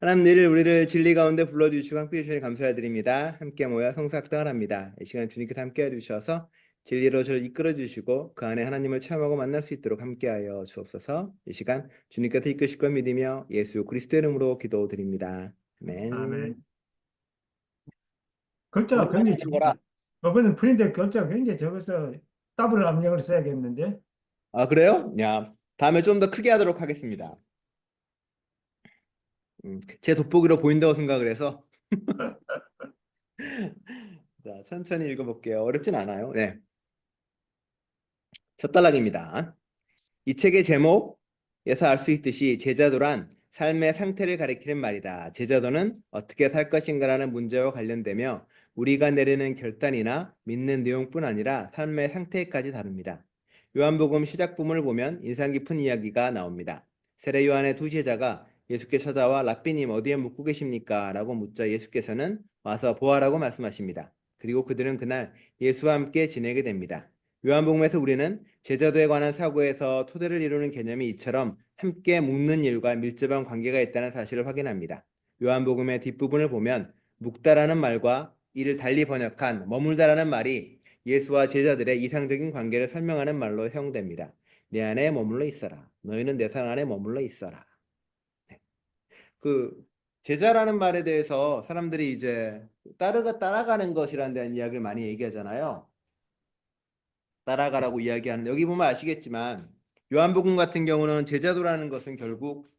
하나님 늘 우리를 진리 가운데 불러주시고 함께해 주시니 감사드립니다. 함께 모여 성사학당을 합니다. 이 시간 주님께서 함께해 주셔서 진리로 저를 이끌어 주시고 그 안에 하나님을 체험하고 만날 수 있도록 함께하여 주옵소서. 이 시간 주님께서 이끄실 걸 믿으며 예수 그리스도의 이름으로 기도드립니다. 아멘. 아멘. 글자가 오랜만에 굉장히 하는 거라. 적네. 저번엔 프린트 글자가 굉장히 적어서 더블 압력을 써야겠는데. 아, 그래요? 야, 다음에 좀 더 크게 하도록 하겠습니다. 제 돋보기로 보인다고 생각을 해서 자, 천천히 읽어볼게요. 어렵진 않아요. 네, 첫 단락입니다. 이 책의 제목에서 알 수 있듯이 제자도란 삶의 상태를 가리키는 말이다. 제자도는 어떻게 살 것인가라는 문제와 관련되며 우리가 내리는 결단이나 믿는 내용뿐 아니라 삶의 상태까지 다룹니다. 요한복음 시작 부분을 보면 인상 깊은 이야기가 나옵니다. 세례 요한의 두 제자가 예수께 찾아와 랍비님 어디에 묵고 계십니까? 라고 묻자 예수께서는 와서 보아라고 말씀하십니다. 그리고 그들은 그날 예수와 함께 지내게 됩니다. 요한복음에서 우리는 제자도에 관한 사고에서 토대를 이루는 개념이 이처럼 함께 묵는 일과 밀접한 관계가 있다는 사실을 확인합니다. 요한복음의 뒷부분을 보면 묵다라는 말과 이를 달리 번역한 머물다라는 말이 예수와 제자들의 이상적인 관계를 설명하는 말로 사용됩니다. 내 안에 머물러 있어라. 너희는 내 상 안에 머물러 있어라. 그 제자라는 말에 대해서 사람들이 이제 따라가는 것이라는 데한 이야기를 많이 얘기하잖아요. 따라가라고 이야기하는 여기 보면 아시겠지만 요한복음 같은 경우는 제자도라는 것은 결국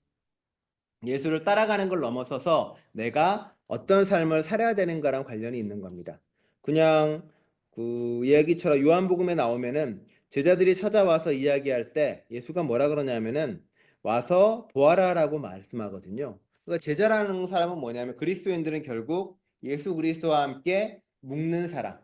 예수를 따라가는 걸 넘어서서 내가 어떤 삶을 살아야 되는가랑 관련이 있는 겁니다. 그냥 그 이야기처럼 요한복음에 나오면은 제자들이 찾아와서 이야기할 때 예수가 뭐라 그러냐면은 와서 보아라라고 말씀하거든요. 그러니까 제자라는 사람은 뭐냐면 그리스도인들은 결국 예수 그리스도와 함께 묵는 사람,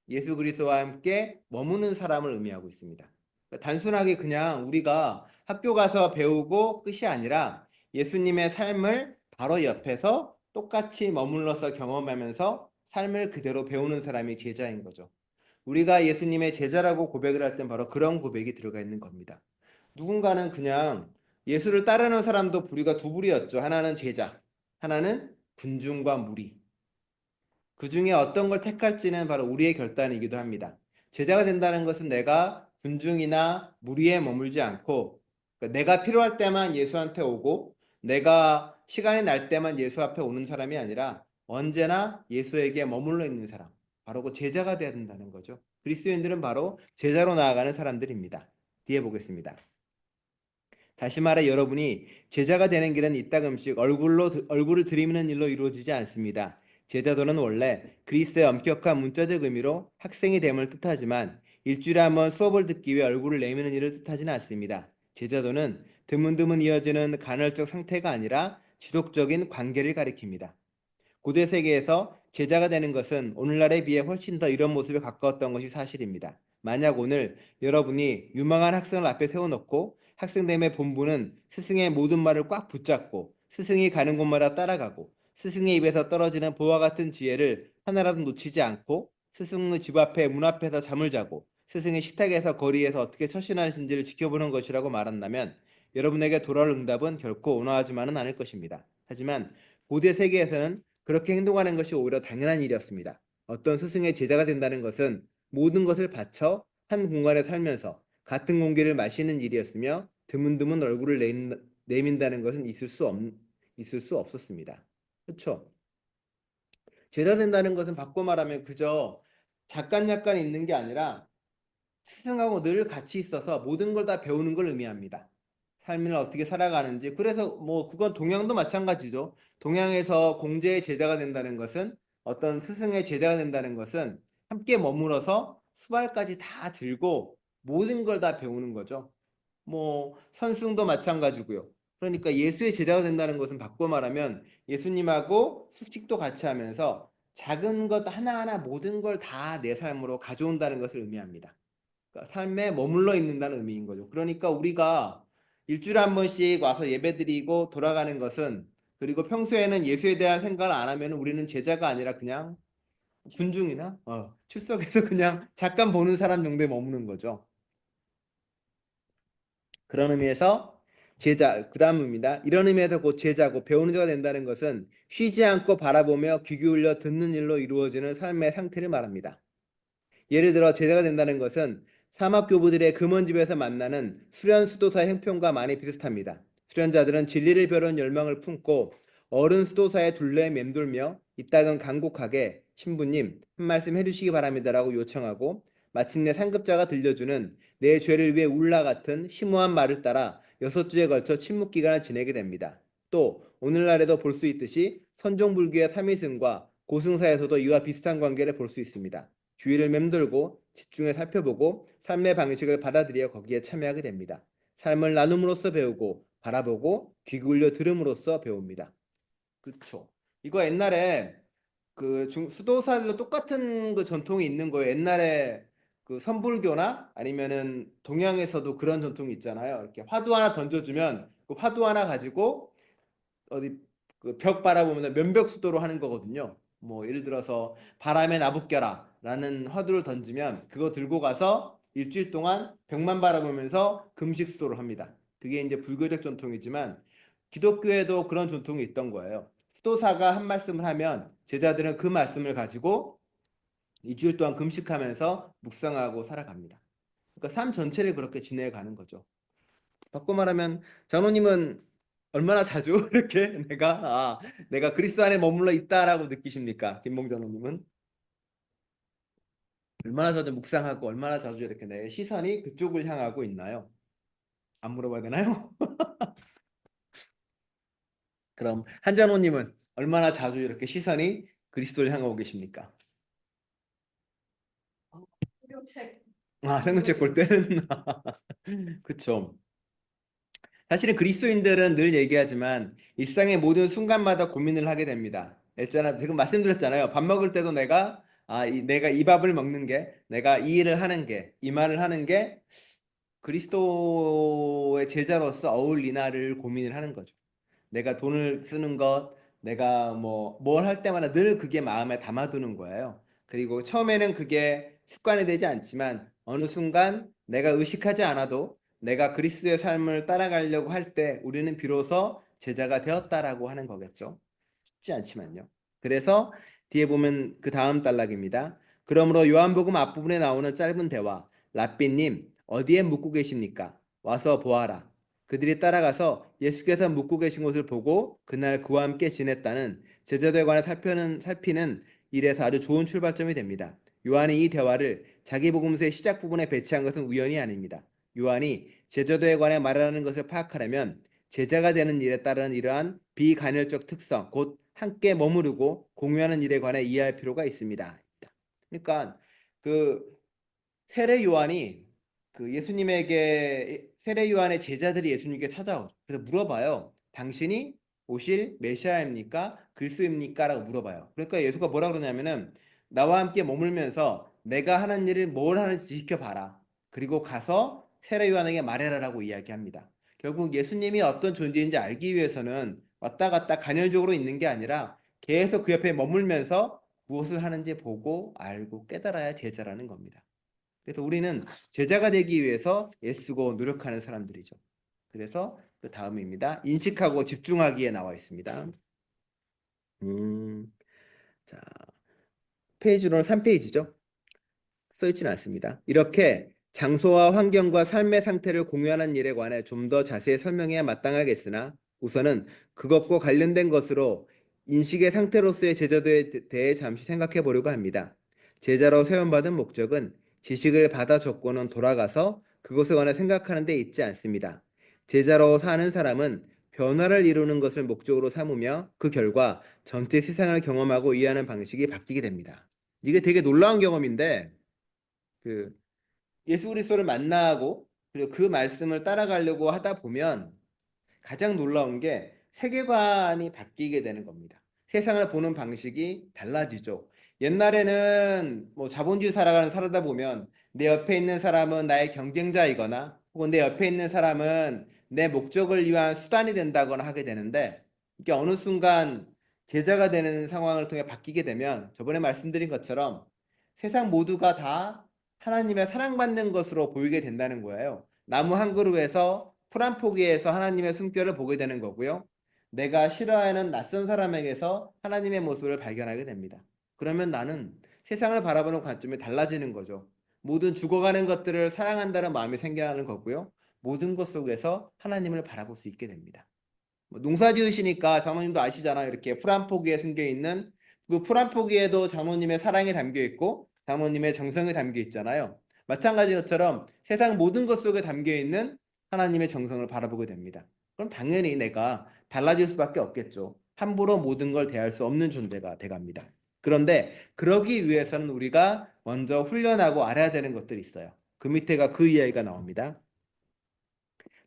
예수 그리스도와 함께 머무는 사람을 의미하고 있습니다. 그러니까 단순하게 그냥 우리가 학교 가서 배우고 끝이 아니라 예수님의 삶을 바로 옆에서 똑같이 머물러서 경험하면서 삶을 그대로 배우는 사람이 제자인 거죠. 우리가 예수님의 제자라고 고백을 할 땐 바로 그런 고백이 들어가 있는 겁니다. 누군가는 그냥 예수를 따르는 사람도 부류가 두 부류였죠. 하나는 제자, 하나는 군중과 무리. 그 중에 어떤 걸 택할지는 바로 우리의 결단이기도 합니다. 제자가 된다는 것은 내가 군중이나 무리에 머물지 않고 그러니까 내가 필요할 때만 예수한테 오고 내가 시간이 날 때만 예수 앞에 오는 사람이 아니라 언제나 예수에게 머물러 있는 사람. 바로 그 제자가 되어야 된다는 거죠. 그리스도인들은 바로 제자로 나아가는 사람들입니다. 뒤에 보겠습니다. 다시 말해 여러분이 제자가 되는 길은 이따금씩 얼굴을 들이미는 일로 이루어지지 않습니다. 제자도는 원래 그리스의 엄격한 문자적 의미로 학생이 됨을 뜻하지만 일주일에 한 번 수업을 듣기 위해 얼굴을 내미는 일을 뜻하지는 않습니다. 제자도는 드문드문 이어지는 간헐적 상태가 아니라 지속적인 관계를 가리킵니다. 고대 세계에서 제자가 되는 것은 오늘날에 비해 훨씬 더 이런 모습에 가까웠던 것이 사실입니다. 만약 오늘 여러분이 유망한 학생을 앞에 세워놓고 학생됨의 본부는 스승의 모든 말을 꽉 붙잡고 스승이 가는 곳마다 따라가고 스승의 입에서 떨어지는 보와 같은 지혜를 하나라도 놓치지 않고 스승의 집 앞에 문 앞에서 잠을 자고 스승의 식탁에서 거리에서 어떻게 처신하시는지를 지켜보는 것이라고 말한다면 여러분에게 돌아올 응답은 결코 온화하지만은 않을 것입니다. 하지만 고대 세계에서는 그렇게 행동하는 것이 오히려 당연한 일이었습니다. 어떤 스승의 제자가 된다는 것은 모든 것을 바쳐 한 공간에 살면서 같은 공기를 마시는 일이었으며 드문드문 얼굴을 내민다는 것은 있을 수 없었습니다. 그렇죠? 제자 된다는 것은 바꿔 말하면 그저 잠깐 있는 게 아니라 스승하고 늘 같이 있어서 모든 걸 다 배우는 걸 의미합니다. 삶을 어떻게 살아가는지. 그래서 뭐 그건 동양도 마찬가지죠. 동양에서 공제의 제자가 된다는 것은 어떤 스승의 제자가 된다는 것은 함께 머물어서 수발까지 다 들고 모든 걸 다 배우는 거죠. 뭐 선승도 마찬가지고요. 그러니까 예수의 제자가 된다는 것은 바꿔 말하면 예수님하고 숙직도 같이 하면서 작은 것 하나하나 모든 걸 다 내 삶으로 가져온다는 것을 의미합니다. 그러니까 삶에 머물러 있는다는 의미인 거죠. 그러니까 우리가 일주일에 한 번씩 와서 예배드리고 돌아가는 것은 그리고 평소에는 예수에 대한 생각을 안 하면 우리는 제자가 아니라 그냥 군중이나 출석해서 그냥 잠깐 보는 사람 정도에 머무는 거죠. 그런 의미에서 제자, 그 다음입니다. 이런 의미에서 곧 제자고 배우는 자가 된다는 것은 쉬지 않고 바라보며 귀 기울여 듣는 일로 이루어지는 삶의 상태를 말합니다. 예를 들어 제자가 된다는 것은 사막교부들의 금원집에서 만나는 수련 수도사의 형편과 많이 비슷합니다. 수련자들은 진리를 배우는 열망을 품고 어른 수도사의 둘레에 맴돌며 이따금 간곡하게 신부님 한 말씀 해주시기 바랍니다라고 요청하고 마침내 상급자가 들려주는 내 죄를 위해 울라 같은 심오한 말을 따라 6주에 걸쳐 침묵 기간을 지내게 됩니다. 또 오늘날에도 볼 수 있듯이 선종불교의 삼위승과 고승사에서도 이와 비슷한 관계를 볼 수 있습니다. 주위를 맴돌고 집중해 살펴보고 삶의 방식을 받아들여 거기에 참여하게 됩니다. 삶을 나눔으로써 배우고 바라보고 귀 기울여 들음으로써 배웁니다. 그렇죠. 이거 옛날에 그 수도사들도 똑같은 그 전통이 있는 거예요. 옛날에 그 선불교나 아니면은 동양에서도 그런 전통이 있잖아요. 이렇게 화두 하나 던져주면 그 화두 하나 가지고 어디 그 벽 바라보면 면벽수도로 하는 거거든요. 뭐 예를 들어서 바람에 나부껴라라는 화두를 던지면 그거 들고 가서 일주일 동안 벽만 바라보면서 금식수도를 합니다. 그게 이제 불교적 전통이지만 기독교에도 그런 전통이 있던 거예요. 수도사가 한 말씀을 하면 제자들은 그 말씀을 가지고 일주일 동안 금식하면서 묵상하고 살아갑니다. 그러니까 삶 전체를 그렇게 지내어 가는 거죠. 바꿔 말하면 장로님은 얼마나 자주 이렇게 내가 그리스도 안에 머물러 있다라고 느끼십니까? 김봉 장로님은 얼마나 자주 묵상하고 얼마나 자주 이렇게 내 시선이 그쪽을 향하고 있나요? 안 물어봐야 되나요? 그럼 한 장로님은 얼마나 자주 이렇게 시선이 그리스도를 향하고 계십니까? 성경책. 성경책 볼 때는 그쵸. 사실은 그리스도인들은 늘 얘기하지만 일상의 모든 순간마다 고민을 하게 됩니다. 있잖아, 지금 말씀드렸잖아요. 밥 먹을 때도 내가 이 밥을 먹는 게, 내가 이 일을 하는 게, 이 말을 하는 게 그리스도의 제자로서 어울리나를 고민을 하는 거죠. 내가 돈을 쓰는 것, 내가 뭘 할 때마다 늘 그게 마음에 담아두는 거예요. 그리고 처음에는 그게 습관이 되지 않지만 어느 순간 내가 의식하지 않아도 내가 그리스도의 삶을 따라가려고 할 때 우리는 비로소 제자가 되었다라고 하는 거겠죠. 쉽지 않지만요. 그래서 뒤에 보면 그 다음 단락입니다. 그러므로 요한복음 앞부분에 나오는 짧은 대화, 랍비님 어디에 묵고 계십니까? 와서 보아라. 그들이 따라가서 예수께서 묵고 계신 곳을 보고 그날 그와 함께 지냈다는 제자들에 관해 살피는 일에서 아주 좋은 출발점이 됩니다. 요한이 이 대화를 자기 복음서의 시작 부분에 배치한 것은 우연이 아닙니다. 요한이 제자도에 관해 말하는 것을 파악하려면 제자가 되는 일에 따른 이러한 비간헐적 특성, 곧 함께 머무르고 공유하는 일에 관해 이해할 필요가 있습니다. 그러니까 그 세례 요한이 그 예수님에게 세례 요한의 제자들이 예수님께 찾아오죠. 그래서 물어봐요. 당신이 오실 메시아입니까? 그리스도입니까? 라고 물어봐요. 그러니까 예수가 뭐라 그러냐면은 나와 함께 머물면서 내가 하는 일을 뭘 하는지 지켜봐라. 그리고 가서 세례 요한에게 말해라라고 이야기합니다. 결국 예수님이 어떤 존재인지 알기 위해서는 왔다 갔다 간헐적으로 있는 게 아니라 계속 그 옆에 머물면서 무엇을 하는지 보고 알고 깨달아야 제자라는 겁니다. 그래서 우리는 제자가 되기 위해서 애쓰고 노력하는 사람들이죠. 그래서 그 다음입니다. 인식하고 집중하기에 나와 있습니다. 자, 페이지로는 3페이지죠. 써있지는 않습니다. 이렇게 장소와 환경과 삶의 상태를 공유하는 일에 관해 좀 더 자세히 설명해야 마땅하겠으나 우선은 그것과 관련된 것으로 인식의 상태로서의 제자도에 대해 잠시 생각해 보려고 합니다. 제자로 세움받은 목적은 지식을 받아 적고는 돌아가서 그것에 관해 생각하는 데 있지 않습니다. 제자로 사는 사람은 변화를 이루는 것을 목적으로 삼으며 그 결과 전체 세상을 경험하고 이해하는 방식이 바뀌게 됩니다. 이게 되게 놀라운 경험인데 그 예수 그리스도를 만나고 그리고 그 말씀을 따라가려고 하다 보면 가장 놀라운 게 세계관이 바뀌게 되는 겁니다. 세상을 보는 방식이 달라지죠. 옛날에는 뭐 자본주의 살아다 보면 내 옆에 있는 사람은 나의 경쟁자이거나 혹은 내 옆에 있는 사람은 내 목적을 위한 수단이 된다거나 하게 되는데 이게 어느 순간 제자가 되는 상황을 통해 바뀌게 되면 저번에 말씀드린 것처럼 세상 모두가 다 하나님의 사랑받는 것으로 보이게 된다는 거예요. 나무 한 그루에서 풀 한 포기에서 하나님의 숨결을 보게 되는 거고요. 내가 싫어하는 낯선 사람에게서 하나님의 모습을 발견하게 됩니다. 그러면 나는 세상을 바라보는 관점이 달라지는 거죠. 모든 죽어가는 것들을 사랑한다는 마음이 생겨나는 거고요. 모든 것 속에서 하나님을 바라볼 수 있게 됩니다. 농사 지으시니까 장모님도 아시잖아요. 이렇게 풀 한 포기에 숨겨 있는 그 풀 한 포기에도 장모님의 사랑이 담겨 있고 장모님의 정성이 담겨 있잖아요. 마찬가지 것처럼 세상 모든 것 속에 담겨 있는 하나님의 정성을 바라보게 됩니다. 그럼 당연히 내가 달라질 수밖에 없겠죠. 함부로 모든 걸 대할 수 없는 존재가 돼갑니다. 그런데 그러기 위해서는 우리가 먼저 훈련하고 알아야 되는 것들이 있어요. 그 밑에가 그 이야기가 나옵니다.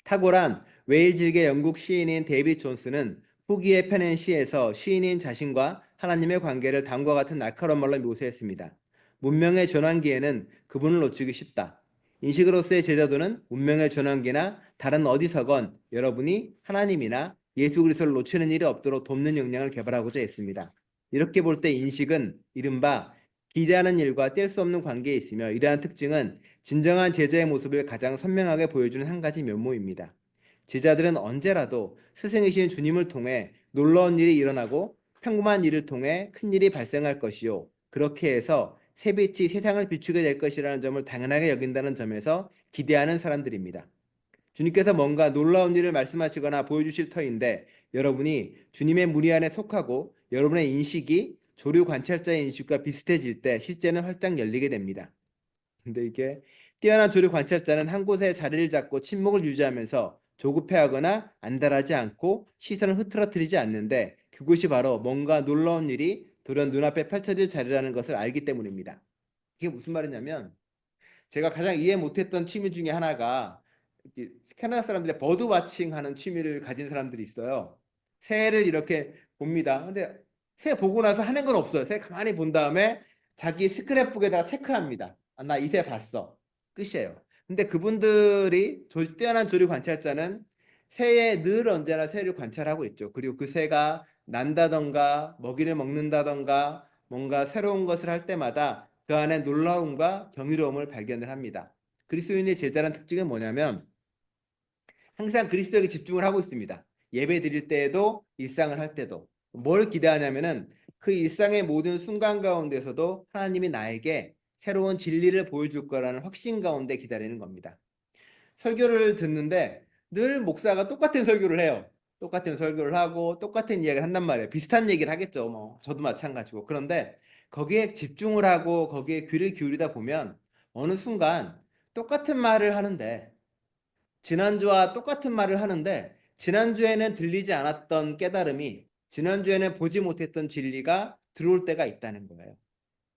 탁월한 웨일즈계 영국 시인인 데이빗 존스는 후기에 펴낸 시에서 시인인 자신과 하나님의 관계를 다음과 같은 날카로운 말로 묘사했습니다. 문명의 전환기에는 그분을 놓치기 쉽다. 인식으로서의 제자도는 문명의 전환기나 다른 어디서건 여러분이 하나님이나 예수 그리스도를 놓치는 일이 없도록 돕는 역량을 개발하고자 했습니다. 이렇게 볼 때 인식은 이른바 기대하는 일과 뗄 수 없는 관계에 있으며 이러한 특징은 진정한 제자의 모습을 가장 선명하게 보여주는 한 가지 면모입니다. 제자들은 언제라도 스승이신 주님을 통해 놀라운 일이 일어나고 평범한 일을 통해 큰 일이 발생할 것이요. 그렇게 해서 새빛이 세상을 비추게 될 것이라는 점을 당연하게 여긴다는 점에서 기대하는 사람들입니다. 주님께서 뭔가 놀라운 일을 말씀하시거나 보여주실 터인데 여러분이 주님의 무리 안에 속하고 여러분의 인식이 조류 관찰자의 인식과 비슷해질 때 실제는 활짝 열리게 됩니다. 근데 이게 뛰어난 조류 관찰자는 한 곳에 자리를 잡고 침묵을 유지하면서 조급해하거나 안달하지 않고 시선을 흐트러뜨리지 않는데 그곳이 바로 뭔가 놀라운 일이 돌연 눈앞에 펼쳐질 자리라는 것을 알기 때문입니다. 이게 무슨 말이냐면 제가 가장 이해 못했던 취미 중에 하나가 캐나다 사람들의 버드 와칭하는 취미를 가진 사람들이 있어요. 새를 이렇게 봅니다. 근데 새 보고 나서 하는 건 없어요. 새 가만히 본 다음에 자기 스크랩북에다가 체크합니다. 아, 나 이 새 봤어. 끝이에요. 근데 그분들이 뛰어난 조류 관찰자는 새에 늘 언제나 새를 관찰하고 있죠. 그리고 그 새가 난다던가 먹이를 먹는다던가 뭔가 새로운 것을 할 때마다 그 안에 놀라움과 경이로움을 발견을 합니다. 그리스도인의 제자라는 특징은 뭐냐면 항상 그리스도에게 집중을 하고 있습니다. 예배 드릴 때에도 일상을 할 때도 뭘 기대하냐면은 그 일상의 모든 순간 가운데서도 하나님이 나에게 새로운 진리를 보여줄 거라는 확신 가운데 기다리는 겁니다. 설교를 듣는데 늘 목사가 똑같은 설교를 해요. 똑같은 설교를 하고 똑같은 이야기를 한단 말이에요. 비슷한 얘기를 하겠죠. 뭐 저도 마찬가지고. 그런데 거기에 집중을 하고 거기에 귀를 기울이다 보면 어느 순간 똑같은 말을 하는데 지난주와 똑같은 말을 하는데 지난주에는 들리지 않았던 깨달음이 지난주에는 보지 못했던 진리가 들어올 때가 있다는 거예요.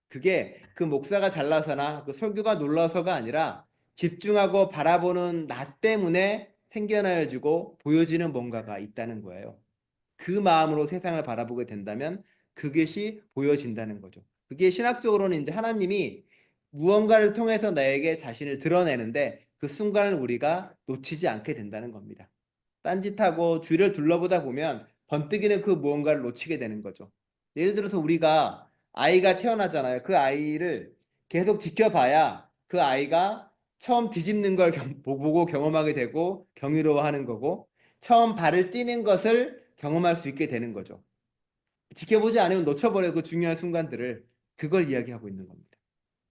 그게 그 목사가 잘나서나 그 설교가 놀라서가 아니라 집중하고 바라보는 나 때문에 생겨나여지고 보여지는 뭔가가 있다는 거예요. 그 마음으로 세상을 바라보게 된다면 그것이 보여진다는 거죠. 그게 신학적으로는 이제 하나님이 무언가를 통해서 나에게 자신을 드러내는데 그 순간을 우리가 놓치지 않게 된다는 겁니다. 딴짓하고 주위를 둘러보다 보면 번뜩이는 그 무언가를 놓치게 되는 거죠. 예를 들어서 우리가 아이가 태어나잖아요. 그 아이를 계속 지켜봐야 그 아이가 처음 뒤집는 걸 보고 경험하게 되고 경이로워하는 거고 처음 발을 띄는 것을 경험할 수 있게 되는 거죠. 지켜보지 않으면 놓쳐버려요. 그 중요한 순간들을. 그걸 이야기하고 있는 겁니다.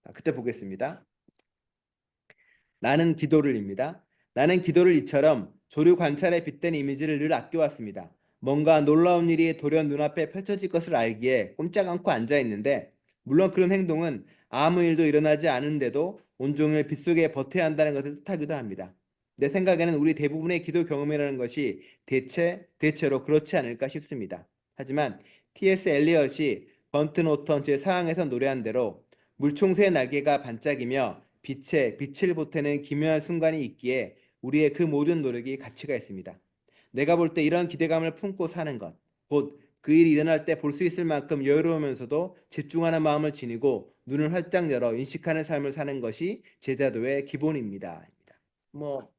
자, 그때 보겠습니다. 나는 기도를입니다. 나는 기도를 이처럼 조류 관찰에 빗댄 이미지를 늘 아껴왔습니다. 뭔가 놀라운 일이 돌연 눈앞에 펼쳐질 것을 알기에 꼼짝 않고 앉아있는데 물론 그런 행동은 아무 일도 일어나지 않은데도 온종일 빗속에 버텨야 한다는 것을 뜻하기도 합니다. 내 생각에는 우리 대부분의 기도 경험이라는 것이 대체로 그렇지 않을까 싶습니다. 하지만 T.S. 엘리엇이 번트 노턴 제4항에서 노래한 대로 물총새의 날개가 반짝이며 빛을 보태는 기묘한 순간이 있기에 우리의 그 모든 노력이 가치가 있습니다. 내가 볼 때 이런 기대감을 품고 사는 것, 곧 그 일이 일어날 때 볼 수 있을 만큼 여유로우면서도 집중하는 마음을 지니고 눈을 활짝 열어 인식하는 삶을 사는 것이 제자도의 기본입니다. 뭐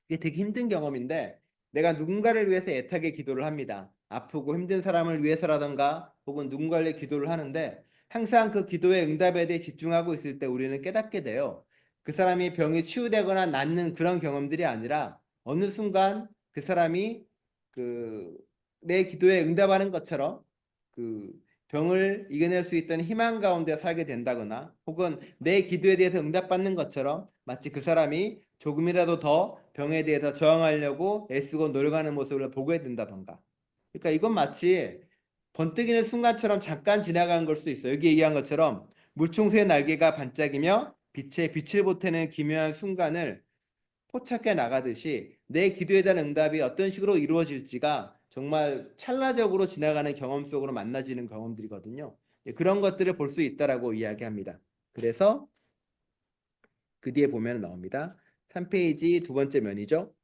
이게 되게 힘든 경험인데 내가 누군가를 위해서 애타게 기도를 합니다. 아프고 힘든 사람을 위해서라던가 혹은 누군가를 위해 기도를 하는데 항상 그 기도의 응답에 대해 집중하고 있을 때 우리는 깨닫게 돼요. 그 사람이 병이 치유되거나 낫는 그런 경험들이 아니라 어느 순간 그 사람이 그 내 기도에 응답하는 것처럼 그 병을 이겨낼 수 있던 희망 가운데 살게 된다거나 혹은 내 기도에 대해서 응답받는 것처럼 마치 그 사람이 조금이라도 더 병에 대해서 저항하려고 애쓰고 노력하는 모습을 보게 된다던가. 그러니까 이건 마치 번뜩이는 순간처럼 잠깐 지나간 걸 수 있어요. 여기 얘기한 것처럼 물총새의 날개가 반짝이며 빛을 보태는 기묘한 순간을 포착해 나가듯이 내 기도에 대한 응답이 어떤 식으로 이루어질지가 정말 찰나적으로 지나가는 경험 속으로 만나지는 경험들이거든요. 그런 것들을 볼 수 있다라고 이야기합니다. 그래서 그 뒤에 보면 나옵니다. 3페이지 두 번째 면이죠.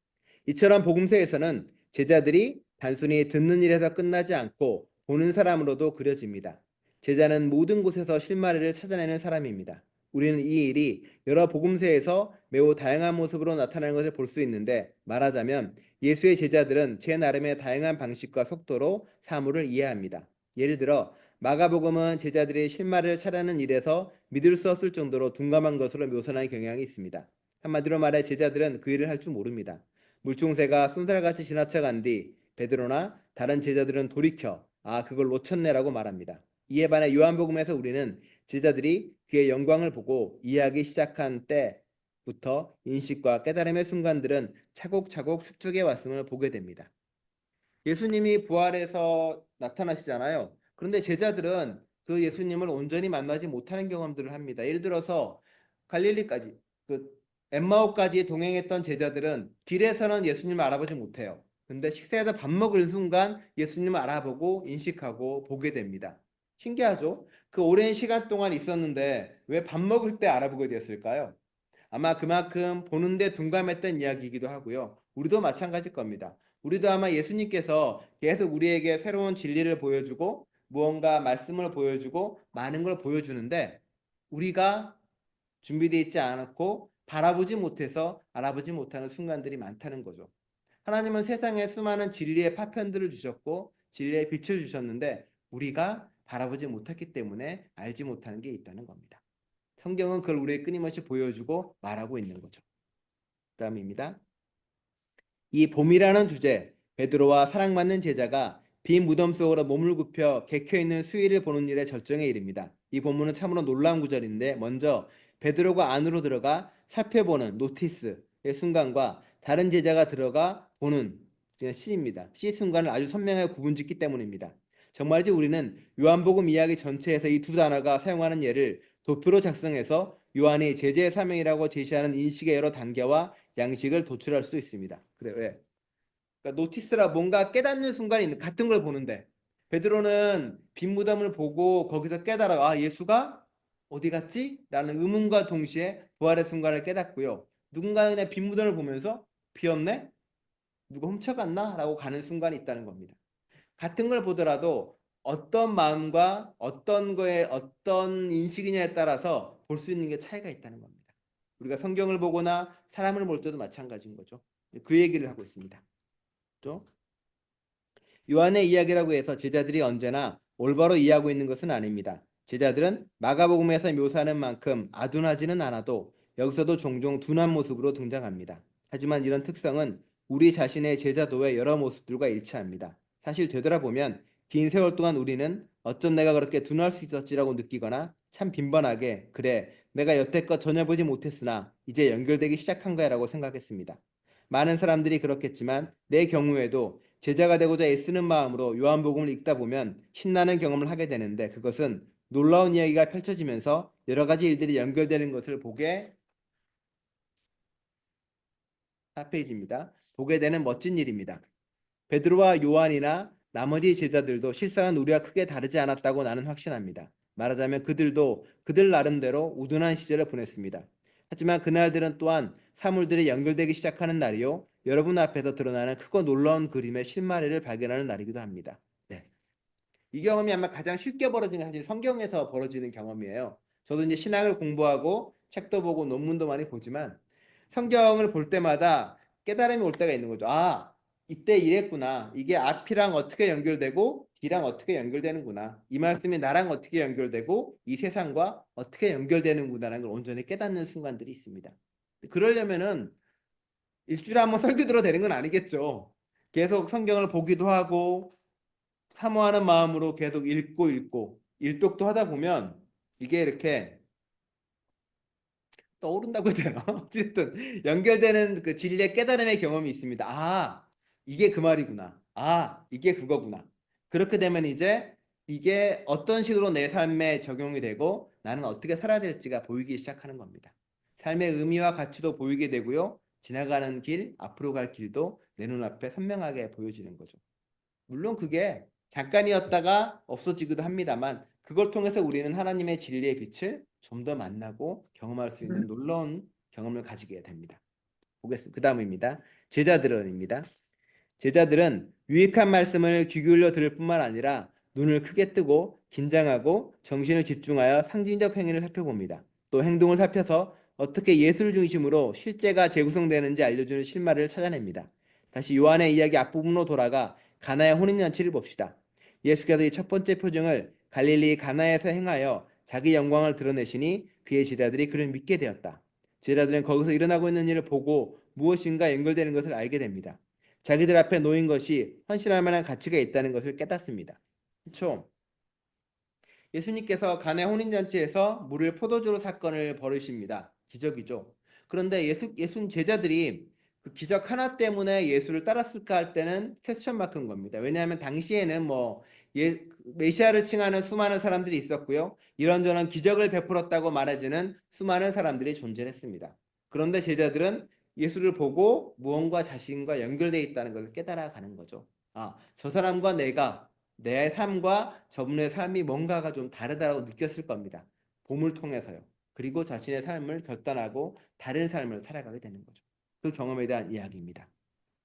이처럼 복음서에서는 제자들이 단순히 듣는 일에서 끝나지 않고 보는 사람으로도 그려집니다. 제자는 모든 곳에서 실마리를 찾아내는 사람입니다. 우리는 이 일이 여러 복음서에서 매우 다양한 모습으로 나타나는 것을 볼 수 있는데, 말하자면 예수의 제자들은 제 나름의 다양한 방식과 속도로 사물을 이해합니다. 예를 들어 마가복음은 제자들이 실마리를 찾아내는 일에서 믿을 수 없을 정도로 둔감한 것으로 묘사하는 경향이 있습니다. 한마디로 말해 제자들은 그 일을 할 줄 모릅니다. 물총새가 쏜살같이 지나쳐간 뒤 베드로나 다른 제자들은 돌이켜 그걸 놓쳤네라고 말합니다. 이에 반해 요한복음에서 우리는 제자들이 그의 영광을 보고 이해하기 시작한 때부터 인식과 깨달음의 순간들은 차곡차곡 축적해 왔음을 보게 됩니다. 예수님이 부활해서 나타나시잖아요. 그런데 제자들은 그 예수님을 온전히 만나지 못하는 경험들을 합니다. 예를 들어서 갈릴리까지, 엠마오까지 동행했던 제자들은 길에서는 예수님을 알아보지 못해요. 근데 식사에서 밥 먹을 순간 예수님을 알아보고 인식하고 보게 됩니다. 신기하죠? 그 오랜 시간 동안 있었는데 왜 밥 먹을 때 알아보게 되었을까요? 아마 그만큼 보는데 둔감했던 이야기이기도 하고요. 우리도 마찬가지일 겁니다. 우리도 아마 예수님께서 계속 우리에게 새로운 진리를 보여주고 무언가 말씀을 보여주고 많은 걸 보여주는데 우리가 준비되어 있지 않았고 바라보지 못해서 알아보지 못하는 순간들이 많다는 거죠. 하나님은 세상에 수많은 진리의 파편들을 주셨고 진리의 빛을 주셨는데 우리가 바라보지 못했기 때문에 알지 못하는 게 있다는 겁니다. 성경은 그걸 우리에게 끊임없이 보여주고 말하고 있는 거죠. 다음입니다. 이 봄이라는 주제, 베드로와 사랑받는 제자가 빈 무덤 속으로 몸을 굽혀 개켜있는 수위를 보는 일에 절정에 이릅니다. 이 본문은 참으로 놀라운 구절인데 먼저 베드로가 안으로 들어가 살펴보는 노티스의 순간과 다른 제자가 들어가 보는 시입니다. 시 순간을 아주 선명하게 구분짓기 때문입니다. 정말이지 우리는 요한복음 이야기 전체에서 이 두 단어가 사용하는 예를 도표로 작성해서 요한이 제자의 사명이라고 제시하는 인식의 여러 단계와 양식을 도출할 수도 있습니다. 그래 왜? 그러니까 노티스라 뭔가 깨닫는 순간이 있는 같은 걸 보는데 베드로는 빈 무덤을 보고 거기서 깨달아 예수가 어디 갔지? 라는 의문과 동시에 부활의 순간을 깨닫고요. 누군가는 그냥 빈 무덤을 보면서 비었네? 누가 훔쳐갔나? 라고 가는 순간이 있다는 겁니다. 같은 걸 보더라도 어떤 마음과 어떤 거에 어떤 인식이냐에 따라서 볼 수 있는 게 차이가 있다는 겁니다. 우리가 성경을 보거나 사람을 볼 때도 마찬가지인 거죠. 그 얘기를 하고 있습니다. 또 요한의 이야기라고 해서 제자들이 언제나 올바로 이해하고 있는 것은 아닙니다. 제자들은 마가복음에서 묘사하는 만큼 아둔하지는 않아도 여기서도 종종 둔한 모습으로 등장합니다. 하지만 이런 특성은 우리 자신의 제자도의 여러 모습들과 일치합니다. 사실 되돌아보면 긴 세월 동안 우리는 어쩜 내가 그렇게 둔할 수 있었지라고 느끼거나 참 빈번하게 그래 내가 여태껏 전혀 보지 못했으나 이제 연결되기 시작한 거야 라고 생각했습니다. 많은 사람들이 그렇겠지만 내 경우에도 제자가 되고자 애쓰는 마음으로 요한복음을 읽다 보면 신나는 경험을 하게 되는데 그것은 놀라운 이야기가 펼쳐지면서 여러 가지 일들이 연결되는 것을 보게 4페이지입니다. 보게 되는 멋진 일입니다. 베드로와 요한이나 나머지 제자들도 실상은 우리와 크게 다르지 않았다고 나는 확신합니다. 말하자면 그들도 그들 나름대로 우둔한 시절을 보냈습니다. 하지만 그날들은 또한 사물들이 연결되기 시작하는 날이요. 여러분 앞에서 드러나는 크고 놀라운 그림의 실마리를 발견하는 날이기도 합니다. 네. 이 경험이 아마 가장 쉽게 벌어지는 사실 성경에서 벌어지는 경험이에요. 저도 이제 신학을 공부하고 책도 보고 논문도 많이 보지만 성경을 볼 때마다 깨달음이 올 때가 있는 거죠. 이때 이랬구나. 이게 앞이랑 어떻게 연결되고 뒤랑 어떻게 연결되는구나. 이 말씀이 나랑 어떻게 연결되고 이 세상과 어떻게 연결되는구나라는 걸 온전히 깨닫는 순간들이 있습니다. 그러려면은 일주일에 한 번 설교 들어도 되는 건 아니겠죠. 계속 성경을 보기도 하고 사모하는 마음으로 계속 읽고 일독도 하다 보면 이게 이렇게 떠오른다고 해야 되나? 어쨌든 연결되는 그 진리의 깨달음의 경험이 있습니다. 아, 이게 그 말이구나. 아, 이게 그거구나. 그렇게 되면 이제 이게 어떤 식으로 내 삶에 적용이 되고 나는 어떻게 살아야 될지가 보이기 시작하는 겁니다. 삶의 의미와 가치도 보이게 되고요. 지나가는 길, 앞으로 갈 길도 내 눈앞에 선명하게 보여지는 거죠. 물론 그게 잠깐이었다가 없어지기도 합니다만 그걸 통해서 우리는 하나님의 진리의 빛을 좀 더 만나고 경험할 수 있는 놀라운 경험을 가지게 됩니다. 보겠습니다. 그 다음입니다. 제자들은입니다. 제자들은 유익한 말씀을 귀 기울여 들을 뿐만 아니라 눈을 크게 뜨고 긴장하고 정신을 집중하여 상징적 행위를 살펴봅니다. 또 행동을 살펴서 어떻게 예술 중심으로 실제가 재구성되는지 알려주는 실마리를 찾아냅니다. 다시 요한의 이야기 앞부분으로 돌아가 가나의 혼인잔치를 봅시다. 예수께서 이 첫 번째 표징을 갈릴리 가나에서 행하여 자기 영광을 드러내시니 그의 제자들이 그를 믿게 되었다. 제자들은 거기서 일어나고 있는 일을 보고 무엇인가 연결되는 것을 알게 됩니다. 자기들 앞에 놓인 것이 헌신할 만한 가치가 있다는 것을 깨닫습니다. 그렇죠? 예수님께서 가나의 혼인잔치에서 물을 포도주로 사건을 벌이십니다. 기적이죠. 그런데 예수 제자들이 그 기적 하나 때문에 예수를 따랐을까 할 때는 퀘스천 마크인 겁니다. 왜냐하면 당시에는 메시아를 칭하는 수많은 사람들이 있었고요. 이런저런 기적을 베풀었다고 말해지는 수많은 사람들이 존재했습니다. 그런데 제자들은 예수를 보고 무언가 자신과 연결되어 있다는 것을 깨달아가는 거죠. 아, 저 사람과 내 삶과 저분의 삶이 뭔가가 좀 다르다고 느꼈을 겁니다. 봄을 통해서요. 그리고 자신의 삶을 결단하고 다른 삶을 살아가게 되는 거죠. 그 경험에 대한 이야기입니다.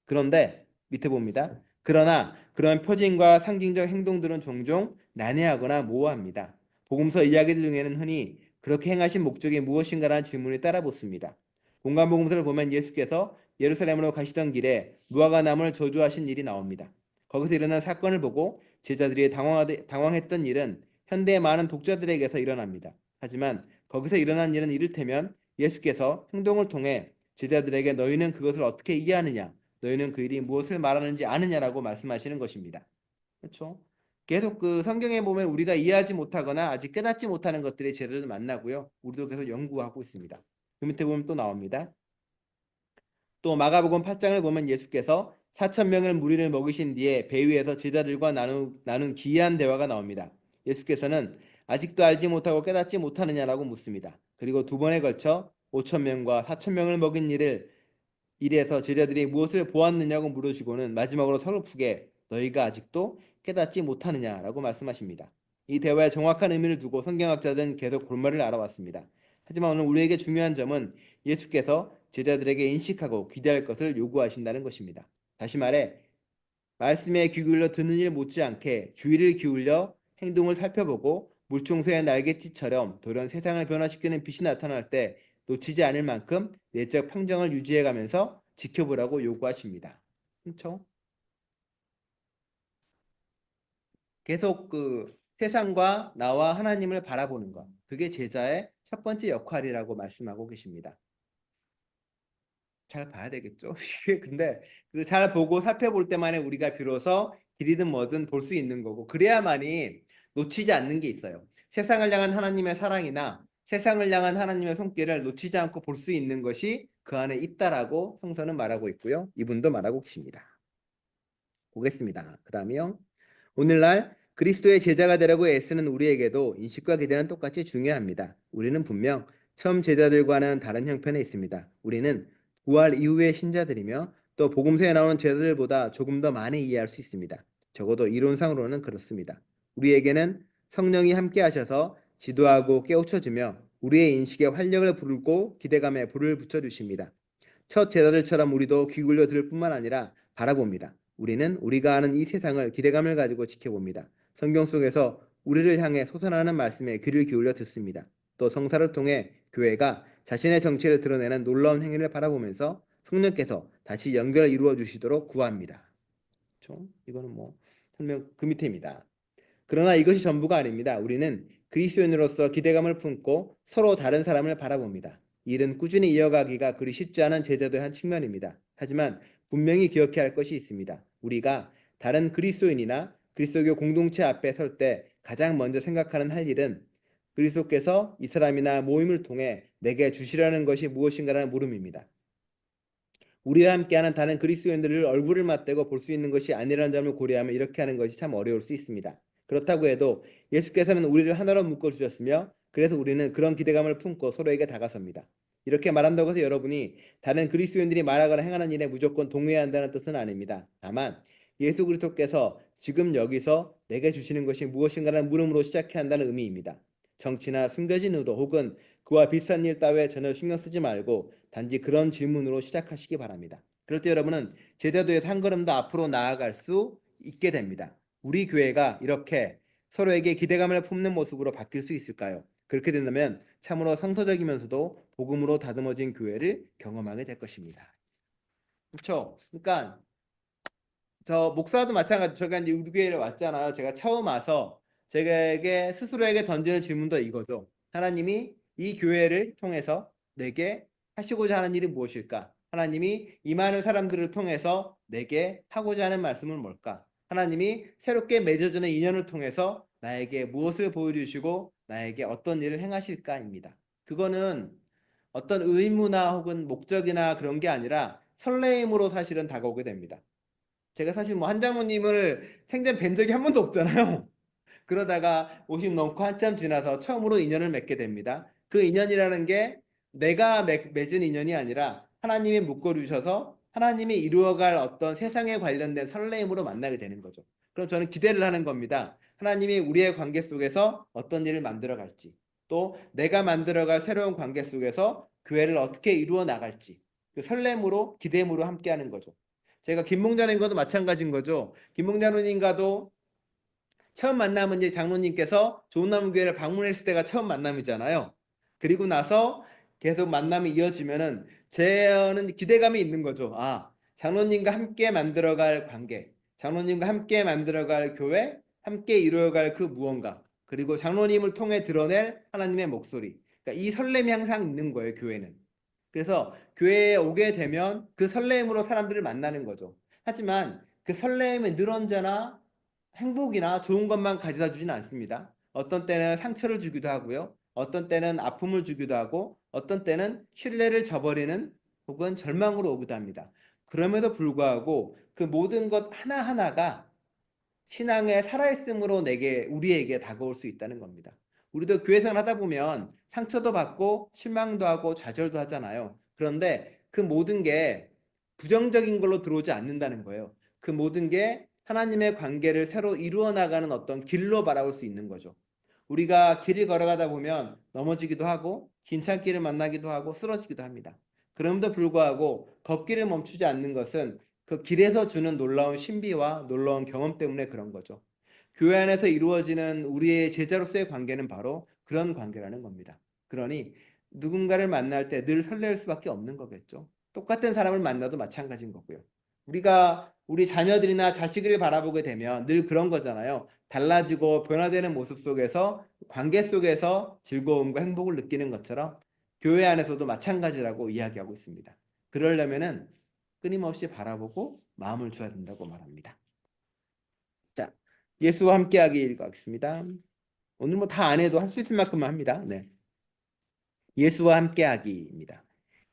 그런데 밑에 봅니다. 그러나 그런 표징과 상징적 행동들은 종종 난해하거나 모호합니다. 복음서 이야기들 중에는 흔히 그렇게 행하신 목적이 무엇인가라는 질문이 따라붙습니다. 공간복음서를 보면 예수께서 예루살렘으로 가시던 길에 무화과 나무를 저주하신 일이 나옵니다. 거기서 일어난 사건을 보고 제자들이 당황했던 일은 현대의 많은 독자들에게서 일어납니다. 하지만 거기서 일어난 일은 이를테면 예수께서 행동을 통해 제자들에게 너희는 그것을 어떻게 이해하느냐? 너희는 그 일이 무엇을 말하는지 아느냐라고 말씀하시는 것입니다. 그렇죠? 계속 그 성경에 보면 우리가 이해하지 못하거나 아직 깨닫지 못하는 것들이 제자들을 만나고요. 우리도 계속 연구하고 있습니다. 그 밑에 보면 또 나옵니다. 또 마가복음 8장을 보면 예수께서 4천 명을 무리를 먹이신 뒤에 배 위에서 제자들과 나눈 기이한 대화가 나옵니다. 예수께서는 아직도 알지 못하고 깨닫지 못하느냐라고 묻습니다. 그리고 두 번에 걸쳐 5천 명과 4천 명을 먹인 일에서 제자들이 무엇을 보았느냐고 물으시고는 마지막으로 서글프게 너희가 아직도 깨닫지 못하느냐라고 말씀하십니다. 이 대화에 정확한 의미를 두고 성경학자들은 계속 골말을 알아왔습니다. 하지만 오늘 우리에게 중요한 점은 예수께서 제자들에게 인식하고 기대할 것을 요구하신다는 것입니다. 다시 말해 말씀에 귀 기울여 듣는 일 못지않게 주의를 기울여 행동을 살펴보고 물총소의 날갯짓처럼 돌연 세상을 변화시키는 빛이 나타날 때 놓치지 않을 만큼 내적 평정을 유지해가면서 지켜보라고 요구하십니다. 그렇죠? 계속 그 세상과 나와 하나님을 바라보는 것. 그게 제자의 첫 번째 역할이라고 말씀하고 계십니다. 잘 봐야 되겠죠. 이게 근데 그 잘 보고 살펴볼 때만에 우리가 비로소 길이든 뭐든 볼 수 있는 거고 그래야만이 놓치지 않는 게 있어요. 세상을 향한 하나님의 사랑이나 세상을 향한 하나님의 손길을 놓치지 않고 볼 수 있는 것이 그 안에 있다라고 성서는 말하고 있고요. 이분도 말하고 계십니다. 보겠습니다. 그 다음이요. 오늘날 그리스도의 제자가 되려고 애쓰는 우리에게도 인식과 기대는 똑같이 중요합니다. 우리는 분명 처음 제자들과는 다른 형편에 있습니다. 우리는 부활 이후의 신자들이며 또 복음서에 나오는 제자들보다 조금 더 많이 이해할 수 있습니다. 적어도 이론상으로는 그렇습니다. 우리에게는 성령이 함께 하셔서 지도하고 깨우쳐주며 우리의 인식에 활력을 부르고 기대감에 불을 붙여주십니다. 첫 제자들처럼 우리도 귀 굴려 들을 뿐만 아니라 바라봅니다. 우리는 우리가 아는 이 세상을 기대감을 가지고 지켜봅니다. 성경 속에서 우리를 향해 솟아나는 말씀에 귀를 기울여 듣습니다. 또 성사를 통해 교회가 자신의 정체를 드러내는 놀라운 행위를 바라보면서 성령께서 다시 연결을 이루어 주시도록 구합니다. 그렇죠? 이거는 설명 그 밑에입니다. 그러나 이것이 전부가 아닙니다. 우리는 그리스도인으로서 기대감을 품고 서로 다른 사람을 바라봅니다. 이 일은 꾸준히 이어가기가 그리 쉽지 않은 제자도의 한 측면입니다. 하지만 분명히 기억해야 할 것이 있습니다. 우리가 다른 그리스도인이나 그리스도교 공동체 앞에 설 때 가장 먼저 생각하는 할 일은 그리스도께서 이 사람이나 모임을 통해 내게 주시라는 것이 무엇인가라는 물음입니다. 우리와 함께하는 다른 그리스도인들을 얼굴을 맞대고 볼 수 있는 것이 아니라는 점을 고려하면 이렇게 하는 것이 참 어려울 수 있습니다. 그렇다고 해도 예수께서는 우리를 하나로 묶어 주셨으며 그래서 우리는 그런 기대감을 품고 서로에게 다가섭니다. 이렇게 말한다고 해서 여러분이 다른 그리스도인들이 말하거나 행하는 일에 무조건 동의해야 한다는 뜻은 아닙니다. 다만 예수 그리스도께서 지금 여기서 내게 주시는 것이 무엇인가라는 물음으로 시작해야 한다는 의미입니다. 정치나 숨겨진 의도 혹은 그와 비슷한 일 따위에 전혀 신경 쓰지 말고 단지 그런 질문으로 시작하시기 바랍니다. 그럴 때 여러분은 제자도에서 한 걸음 더 앞으로 나아갈 수 있게 됩니다. 우리 교회가 이렇게 서로에게 기대감을 품는 모습으로 바뀔 수 있을까요? 그렇게 된다면 참으로 성서적이면서도 복음으로 다듬어진 교회를 경험하게 될 것입니다. 그렇죠? 그러니까 저 목사도 마찬가지. 제가 이제 우리 교회를 왔잖아요. 제가 처음 와서 제게 스스로에게 던지는 질문도 이거죠. 하나님이 이 교회를 통해서 내게 하시고자 하는 일이 무엇일까? 하나님이 이 많은 사람들을 통해서 내게 하고자 하는 말씀은 뭘까? 하나님이 새롭게 맺어지는 인연을 통해서 나에게 무엇을 보여주시고 나에게 어떤 일을 행하실까입니다. 그거는 어떤 의무나 혹은 목적이나 그런 게 아니라 설레임으로 사실은 다가오게 됩니다. 제가 사실 뭐 한장모님을 생전 뵌 적이 한 번도 없잖아요. 그러다가 50 넘고 한참 지나서 처음으로 인연을 맺게 됩니다. 그 인연이라는 게 내가 맺은 인연이 아니라 하나님이 묶어주셔서 하나님이 이루어갈 어떤 세상에 관련된 설레임으로 만나게 되는 거죠. 그럼 저는 기대를 하는 겁니다. 하나님이 우리의 관계 속에서 어떤 일을 만들어 갈지, 또 내가 만들어갈 새로운 관계 속에서 교회를 어떻게 이루어 나갈지, 그 설렘으로 기대임으로 함께하는 거죠. 제가 김봉자님과도 마찬가지인 거죠. 김봉자님과도 처음 만남은 이제 장로님께서 좋은나무교회를 방문했을 때가 처음 만남이잖아요. 그리고 나서 계속 만남이 이어지면은 저는 기대감이 있는 거죠. 아, 장로님과 함께 만들어갈 관계, 장로님과 함께 만들어갈 교회, 함께 이루어갈 그 무언가, 그리고 장로님을 통해 드러낼 하나님의 목소리. 그러니까 이 설렘이 항상 있는 거예요, 교회는. 그래서 교회에 오게 되면 그 설렘으로 사람들을 만나는 거죠. 하지만 그 설렘이 늘 언제나 행복이나 좋은 것만 가져다 주진 않습니다. 어떤 때는 상처를 주기도 하고요. 어떤 때는 아픔을 주기도 하고 어떤 때는 신뢰를 저버리는 혹은 절망으로 오기도 합니다. 그럼에도 불구하고 그 모든 것 하나하나가 신앙의 살아있음으로 우리에게 다가올 수 있다는 겁니다. 우리도 교회 생활 하다 보면 상처도 받고 실망도 하고 좌절도 하잖아요. 그런데 그 모든 게 부정적인 걸로 들어오지 않는다는 거예요. 그 모든 게 하나님의 관계를 새로 이루어 나가는 어떤 길로 바라볼 수 있는 거죠. 우리가 길을 걸어가다 보면 넘어지기도 하고 진창길을 만나기도 하고 쓰러지기도 합니다. 그럼에도 불구하고 걷기를 멈추지 않는 것은 그 길에서 주는 놀라운 신비와 놀라운 경험 때문에 그런 거죠. 교회 안에서 이루어지는 우리의 제자로서의 관계는 바로 그런 관계라는 겁니다. 그러니 누군가를 만날 때 늘 설렐 수밖에 없는 거겠죠. 똑같은 사람을 만나도 마찬가지인 거고요. 우리가 우리 자녀들이나 자식을 바라보게 되면 늘 그런 거잖아요. 달라지고 변화되는 모습 속에서 관계 속에서 즐거움과 행복을 느끼는 것처럼 교회 안에서도 마찬가지라고 이야기하고 있습니다. 그러려면은 끊임없이 바라보고 마음을 줘야 된다고 말합니다. 자, 예수와 함께하기 읽어보겠습니다. 오늘 뭐 다 안 해도 할 수 있을 만큼만 합니다. 네. 예수와 함께하기입니다.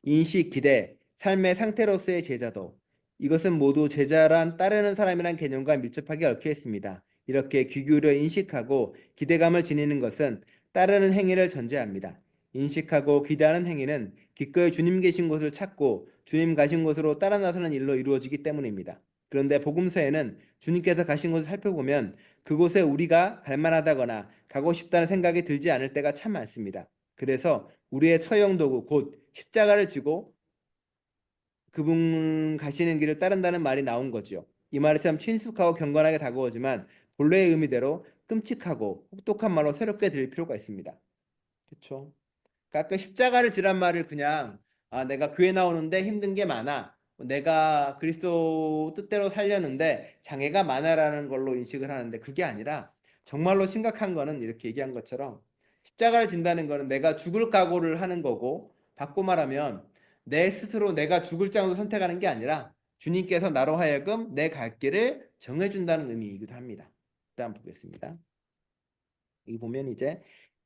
인식, 기대, 삶의 상태로서의 제자도. 이것은 모두 제자란 따르는 사람이란 개념과 밀접하게 얽혀 있습니다. 이렇게 귀 기울여 인식하고 기대감을 지니는 것은 따르는 행위를 전제합니다. 인식하고 기대하는 행위는 기꺼이 주님 계신 곳을 찾고 주님 가신 곳으로 따라 나서는 일로 이루어지기 때문입니다. 그런데 복음서에는 주님께서 가신 곳을 살펴보면 그곳에 우리가 갈 만하다거나 가고 싶다는 생각이 들지 않을 때가 참 많습니다. 그래서 우리의 처형도구 곧 십자가를 지고 그분 가시는 길을 따른다는 말이 나온 거지요. 이 말이 참 친숙하고 경건하게 다가오지만 본래의 의미대로 끔찍하고 혹독한 말로 새롭게 들릴 필요가 있습니다. 그렇죠? 가끔 십자가를 지란 말을 그냥 내가 교회 나오는데 힘든 게 많아. 내가 그리스도 뜻대로 살려는데 장애가 많아라는 걸로 인식을 하는데 그게 아니라 정말로 심각한 거는 이렇게 얘기한 것처럼 십자가를 진다는 거는 내가 죽을 각오를 하는 거고 바꿔 말하면 내 스스로 내가 죽을 장도 선택하는 게 아니라 주님께서 나로 하여금 내 갈 길을 정해준다는 의미이기도 합니다. 다음 보겠습니다. 여기 보면 이제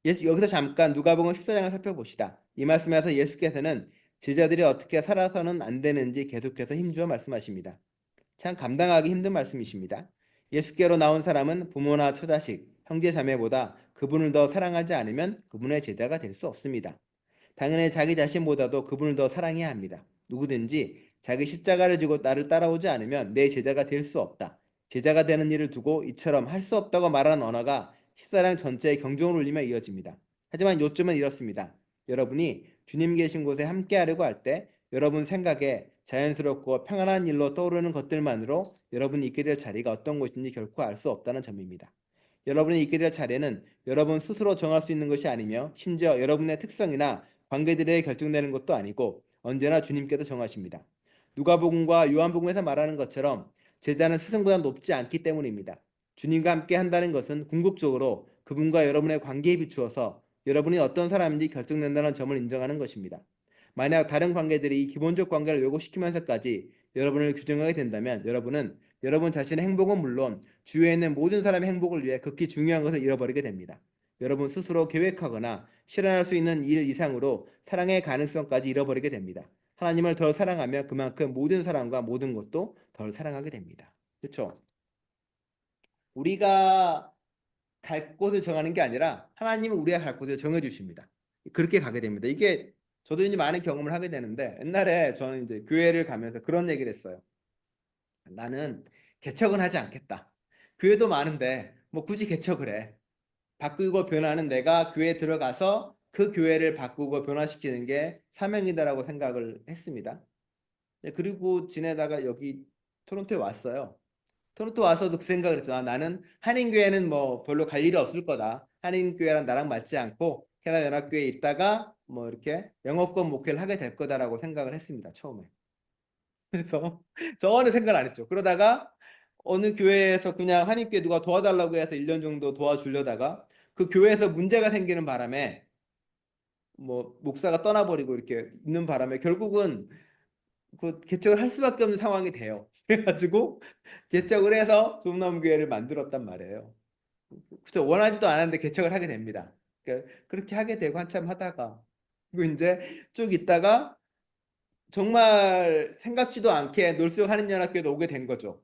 여기서 잠깐 누가복음 14장을 살펴봅시다. 이 말씀에서 예수께서는 제자들이 어떻게 살아서는 안 되는지 계속해서 힘주어 말씀하십니다. 참 감당하기 힘든 말씀이십니다. 예수께로 나온 사람은 부모나 처자식, 형제 자매보다 그분을 더 사랑하지 않으면 그분의 제자가 될 수 없습니다. 당연히 자기 자신보다도 그분을 더 사랑해야 합니다. 누구든지 자기 십자가를 지고 나를 따라오지 않으면 내 제자가 될 수 없다. 제자가 되는 일을 두고 이처럼 할 수 없다고 말하는 언어가 14장 전체에 경종을 울리며 이어집니다. 하지만 요점은 이렇습니다. 여러분이 주님 계신 곳에 함께하려고 할 때 여러분 생각에 자연스럽고 평안한 일로 떠오르는 것들만으로 여러분이 있게 될 자리가 어떤 곳인지 결코 알 수 없다는 점입니다. 여러분이 있게 될 자리는 여러분 스스로 정할 수 있는 것이 아니며 심지어 여러분의 특성이나 관계들에 결정되는 것도 아니고 언제나 주님께서 정하십니다. 누가복음과 요한복음에서 말하는 것처럼 제자는 스승보다 높지 않기 때문입니다. 주님과 함께 한다는 것은 궁극적으로 그분과 여러분의 관계에 비추어서 여러분이 어떤 사람인지 결정된다는 점을 인정하는 것입니다. 만약 다른 관계들이 이 기본적 관계를 왜곡시키면서까지 여러분을 규정하게 된다면 여러분은 여러분 자신의 행복은 물론 주위에 있는 모든 사람의 행복을 위해 극히 중요한 것을 잃어버리게 됩니다. 여러분 스스로 계획하거나 실현할 수 있는 일 이상으로 사랑의 가능성까지 잃어버리게 됩니다. 하나님을 덜 사랑하면 그만큼 모든 사람과 모든 것도 덜 사랑하게 됩니다. 그렇죠? 우리가 갈 곳을 정하는 게 아니라 하나님은 우리가 갈 곳을 정해 주십니다. 그렇게 가게 됩니다. 이게 저도 이제 많은 경험을 하게 되는데 옛날에 저는 이제 교회를 가면서 그런 얘기를 했어요. 나는 개척은 하지 않겠다. 교회도 많은데 뭐 굳이 개척을 해. 바꾸고 변화는 내가 교회에 들어가서 그 교회를 바꾸고 변화시키는 게 사명이다라고 생각을 했습니다. 그리고 지내다가 여기 토론토에 왔어요. 토론토 와서도 그 생각을 했죠. 나는 한인교회는 뭐 별로 갈 일이 없을 거다. 한인교회랑 나랑 맞지 않고 캐나다 연합교회에 있다가 뭐 이렇게 영어권 목회를 하게 될 거다라고 생각을 했습니다. 처음에. 그래서 저는 생각을 안 했죠. 그러다가 어느 교회에서 그냥 한인교회 누가 도와달라고 해서 1년 정도 도와주려다가 그 교회에서 문제가 생기는 바람에 뭐 목사가 떠나버리고 이렇게 있는 바람에 결국은 그 개척을 할 수밖에 없는 상황이 돼요. 그래가지고 개척을 해서 조음나무교회를 만들었단 말이에요. 그쵸? 원하지도 않았는데 개척을 하게 됩니다. 그러니까 그렇게 하게 되고 한참 하다가 그리고 이제 쭉 있다가 정말 생각지도 않게 놀수yok 한인연합교회도 오게 된 거죠.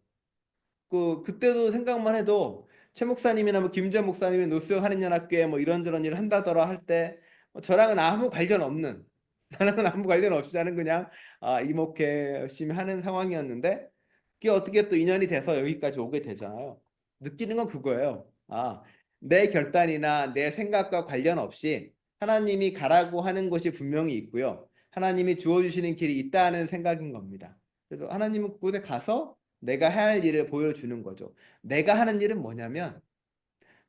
그때도 생각만 해도 최 목사님이나 뭐 김전 목사님이 노수yok 한인연합교회 뭐 이런저런 일을 한다더라 할 때 저랑은 아무 관련 없는 나랑은 아무 관련 없이 나는 그냥 이목회 열심히 하는 상황이었는데 그게 어떻게 또 인연이 돼서 여기까지 오게 되잖아요. 느끼는 건 그거예요. 내 결단이나 내 생각과 관련 없이 하나님이 가라고 하는 것이 분명히 있고요. 하나님이 주어주시는 길이 있다는 생각인 겁니다. 그래서 하나님은 그곳에 가서 내가 할 일을 보여주는 거죠. 내가 하는 일은 뭐냐면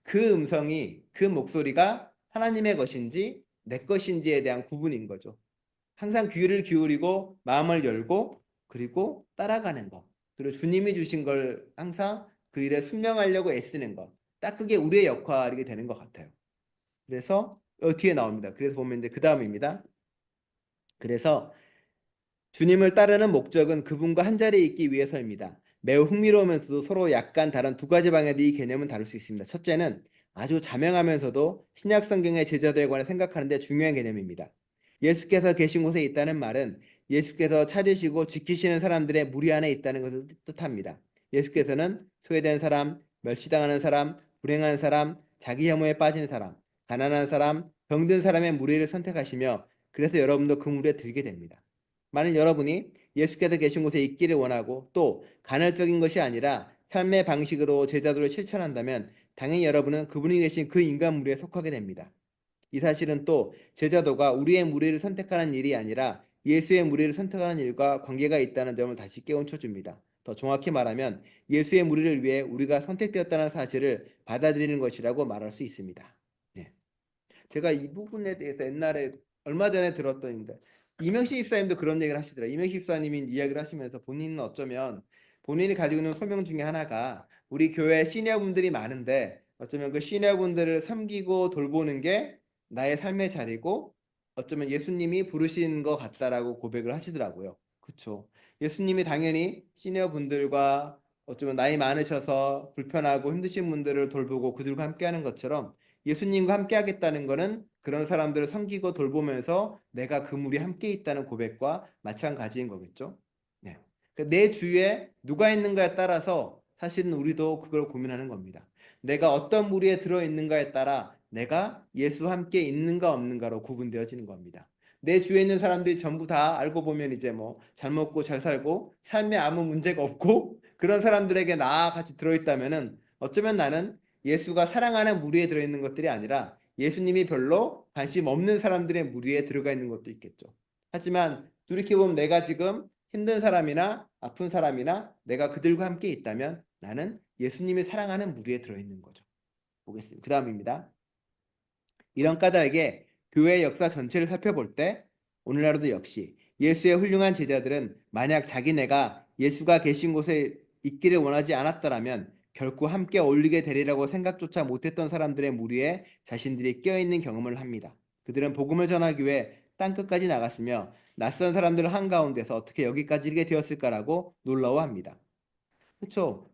그 음성이 그 목소리가 하나님의 것인지 내 것인지에 대한 구분인 거죠. 항상 귀를 기울이고 마음을 열고 그리고 따라가는 것. 그리고 주님이 주신 걸 항상 그 일에 순명하려고 애쓰는 것. 딱 그게 우리의 역할이 되는 것 같아요. 그래서 뒤에 나옵니다. 그래서 보면 이제 그 다음입니다. 그래서 주님을 따르는 목적은 그분과 한 자리에 있기 위해서입니다. 매우 흥미로우면서도 서로 약간 다른 두 가지 방향의 이 개념은 다를 수 있습니다. 첫째는 아주 자명하면서도 신약 성경의 제자들에 관해 생각하는 데 중요한 개념입니다. 예수께서 계신 곳에 있다는 말은 예수께서 찾으시고 지키시는 사람들의 무리 안에 있다는 것을 뜻합니다. 예수께서는 소외된 사람, 멸시당하는 사람, 불행한 사람, 자기 혐오에 빠진 사람, 가난한 사람, 병든 사람의 무리를 선택하시며 그래서 여러분도 그 무리에 들게 됩니다. 만일 여러분이 예수께서 계신 곳에 있기를 원하고 또 간헐적인 것이 아니라 삶의 방식으로 제자도를 실천한다면 당연히 여러분은 그분이 계신 그 인간 무리에 속하게 됩니다. 이 사실은 또 제자도가 우리의 무리를 선택하는 일이 아니라 예수의 무리를 선택하는 일과 관계가 있다는 점을 다시 깨우쳐 줍니다. 더 정확히 말하면 예수의 무리를 위해 우리가 선택되었다는 사실을 받아들이는 것이라고 말할 수 있습니다. 네. 제가 이 부분에 대해서 옛날에 얼마 전에 들었던데 이명식 집사님도 그런 얘기를 하시더라고요. 이명식 집사님이 이야기를 하시면서 본인은 어쩌면 본인이 가지고 있는 소명 중에 하나가 우리 교회 시니어분들이 많은데 어쩌면 그 시니어분들을 섬기고 돌보는 게 나의 삶의 자리고 어쩌면 예수님이 부르신 것 같다라고 고백을 하시더라고요. 그렇죠. 예수님이 당연히 시니어 분들과 어쩌면 나이 많으셔서 불편하고 힘드신 분들을 돌보고 그들과 함께하는 것처럼 예수님과 함께하겠다는 것은 그런 사람들을 섬기고 돌보면서 내가 그 무리에 함께 있다는 고백과 마찬가지인 거겠죠. 네. 내 주위에 누가 있는가에 따라서 사실은 우리도 그걸 고민하는 겁니다. 내가 어떤 무리에 들어 있는가에 따라 내가 예수와 함께 있는가 없는가로 구분되어지는 겁니다. 내 주위에 있는 사람들이 전부 다 알고 보면 이제 뭐 잘 먹고 잘 살고 삶에 아무 문제가 없고 그런 사람들에게 나와 같이 들어있다면은 어쩌면 나는 예수가 사랑하는 무리에 들어있는 것들이 아니라 예수님이 별로 관심 없는 사람들의 무리에 들어가 있는 것도 있겠죠. 하지만 돌이켜보면 내가 지금 힘든 사람이나 아픈 사람이나 내가 그들과 함께 있다면 나는 예수님이 사랑하는 무리에 들어있는 거죠. 보겠습니다. 그 다음입니다. 이런 까닭에 교회의 역사 전체를 살펴볼 때 오늘날도 역시 예수의 훌륭한 제자들은 만약 자기네가 예수가 계신 곳에 있기를 원하지 않았더라면 결코 함께 어울리게 되리라고 생각조차 못했던 사람들의 무리에 자신들이 껴있는 경험을 합니다. 그들은 복음을 전하기 위해 땅끝까지 나갔으며 낯선 사람들 한가운데서 어떻게 여기까지 이르게 되었을까라고 놀라워합니다. 그렇죠?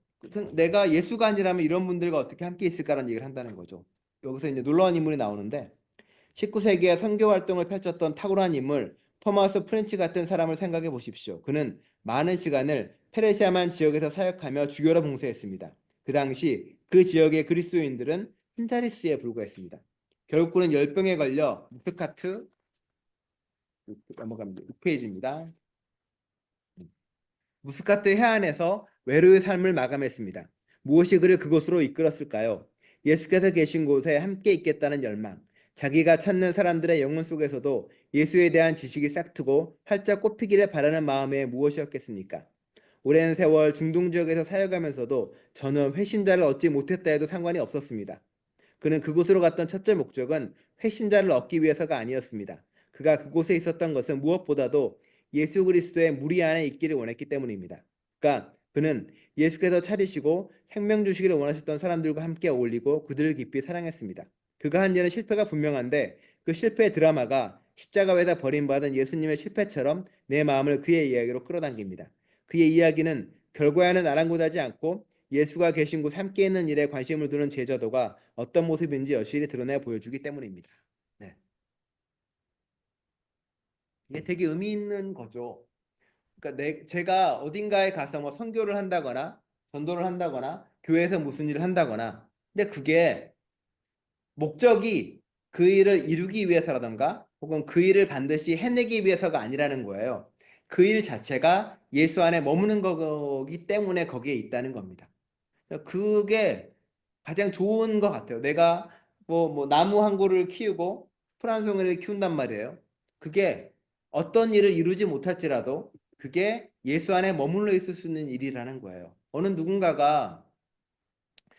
내가 예수가 아니라면 이런 분들과 어떻게 함께 있을까라는 얘기를 한다는 거죠. 여기서 이제 놀라운 인물이 나오는데 19세기에 선교 활동을 펼쳤던 탁월한 인물 토마스 프렌치 같은 사람을 생각해 보십시오. 그는 많은 시간을 페르시아만 지역에서 사역하며 주교로 봉사했습니다. 그 당시 그 지역의 그리스도인들은 한 자릿수에 불과했습니다. 결국 그는 열병에 걸려 무스카트 넘어갑니다. 6페이지입니다. 무스카트 해안에서 외로의 삶을 마감했습니다. 무엇이 그를 그곳으로 이끌었을까요? 예수께서 계신 곳에 함께 있겠다는 열망, 자기가 찾는 사람들의 영혼 속에서도 예수에 대한 지식이 싹트고 활짝 꽃피기를 바라는 마음에 무엇이었겠습니까? 오랜 세월 중동 지역에서 사역하면서도 전혀 회심자를 얻지 못했다 해도 상관이 없었습니다. 그는 그곳으로 갔던 첫째 목적은 회심자를 얻기 위해서가 아니었습니다. 그가 그곳에 있었던 것은 무엇보다도 예수 그리스도의 무리 안에 있기를 원했기 때문입니다. 그러니까 그는 예수께서 차리시고 생명 주시기를 원하셨던 사람들과 함께 어울리고 그들을 깊이 사랑했습니다. 그가 한 일은 실패가 분명한데 그 실패의 드라마가 십자가에다 버림받은 예수님의 실패처럼 내 마음을 그의 이야기로 끌어당깁니다. 그의 이야기는 결과에는 아랑곳하지 않고 예수가 계신 곳 함께 있는 일에 관심을 두는 제자도가 어떤 모습인지 여실히 드러내 보여주기 때문입니다. 네. 이게 되게 의미 있는 거죠. 그러니까 제가 어딘가에 가서 뭐 선교를 한다거나 전도를 한다거나 교회에서 무슨 일을 한다거나 근데 그게 목적이 그 일을 이루기 위해서라던가 혹은 그 일을 반드시 해내기 위해서가 아니라는 거예요. 그 일 자체가 예수 안에 머무는 거기 때문에 거기에 있다는 겁니다. 그게 가장 좋은 것 같아요. 내가 뭐 나무 한 그루를 키우고 풀 한 송이를 키운단 말이에요. 그게 어떤 일을 이루지 못할지라도 그게 예수 안에 머물러 있을 수 있는 일이라는 거예요. 어느 누군가가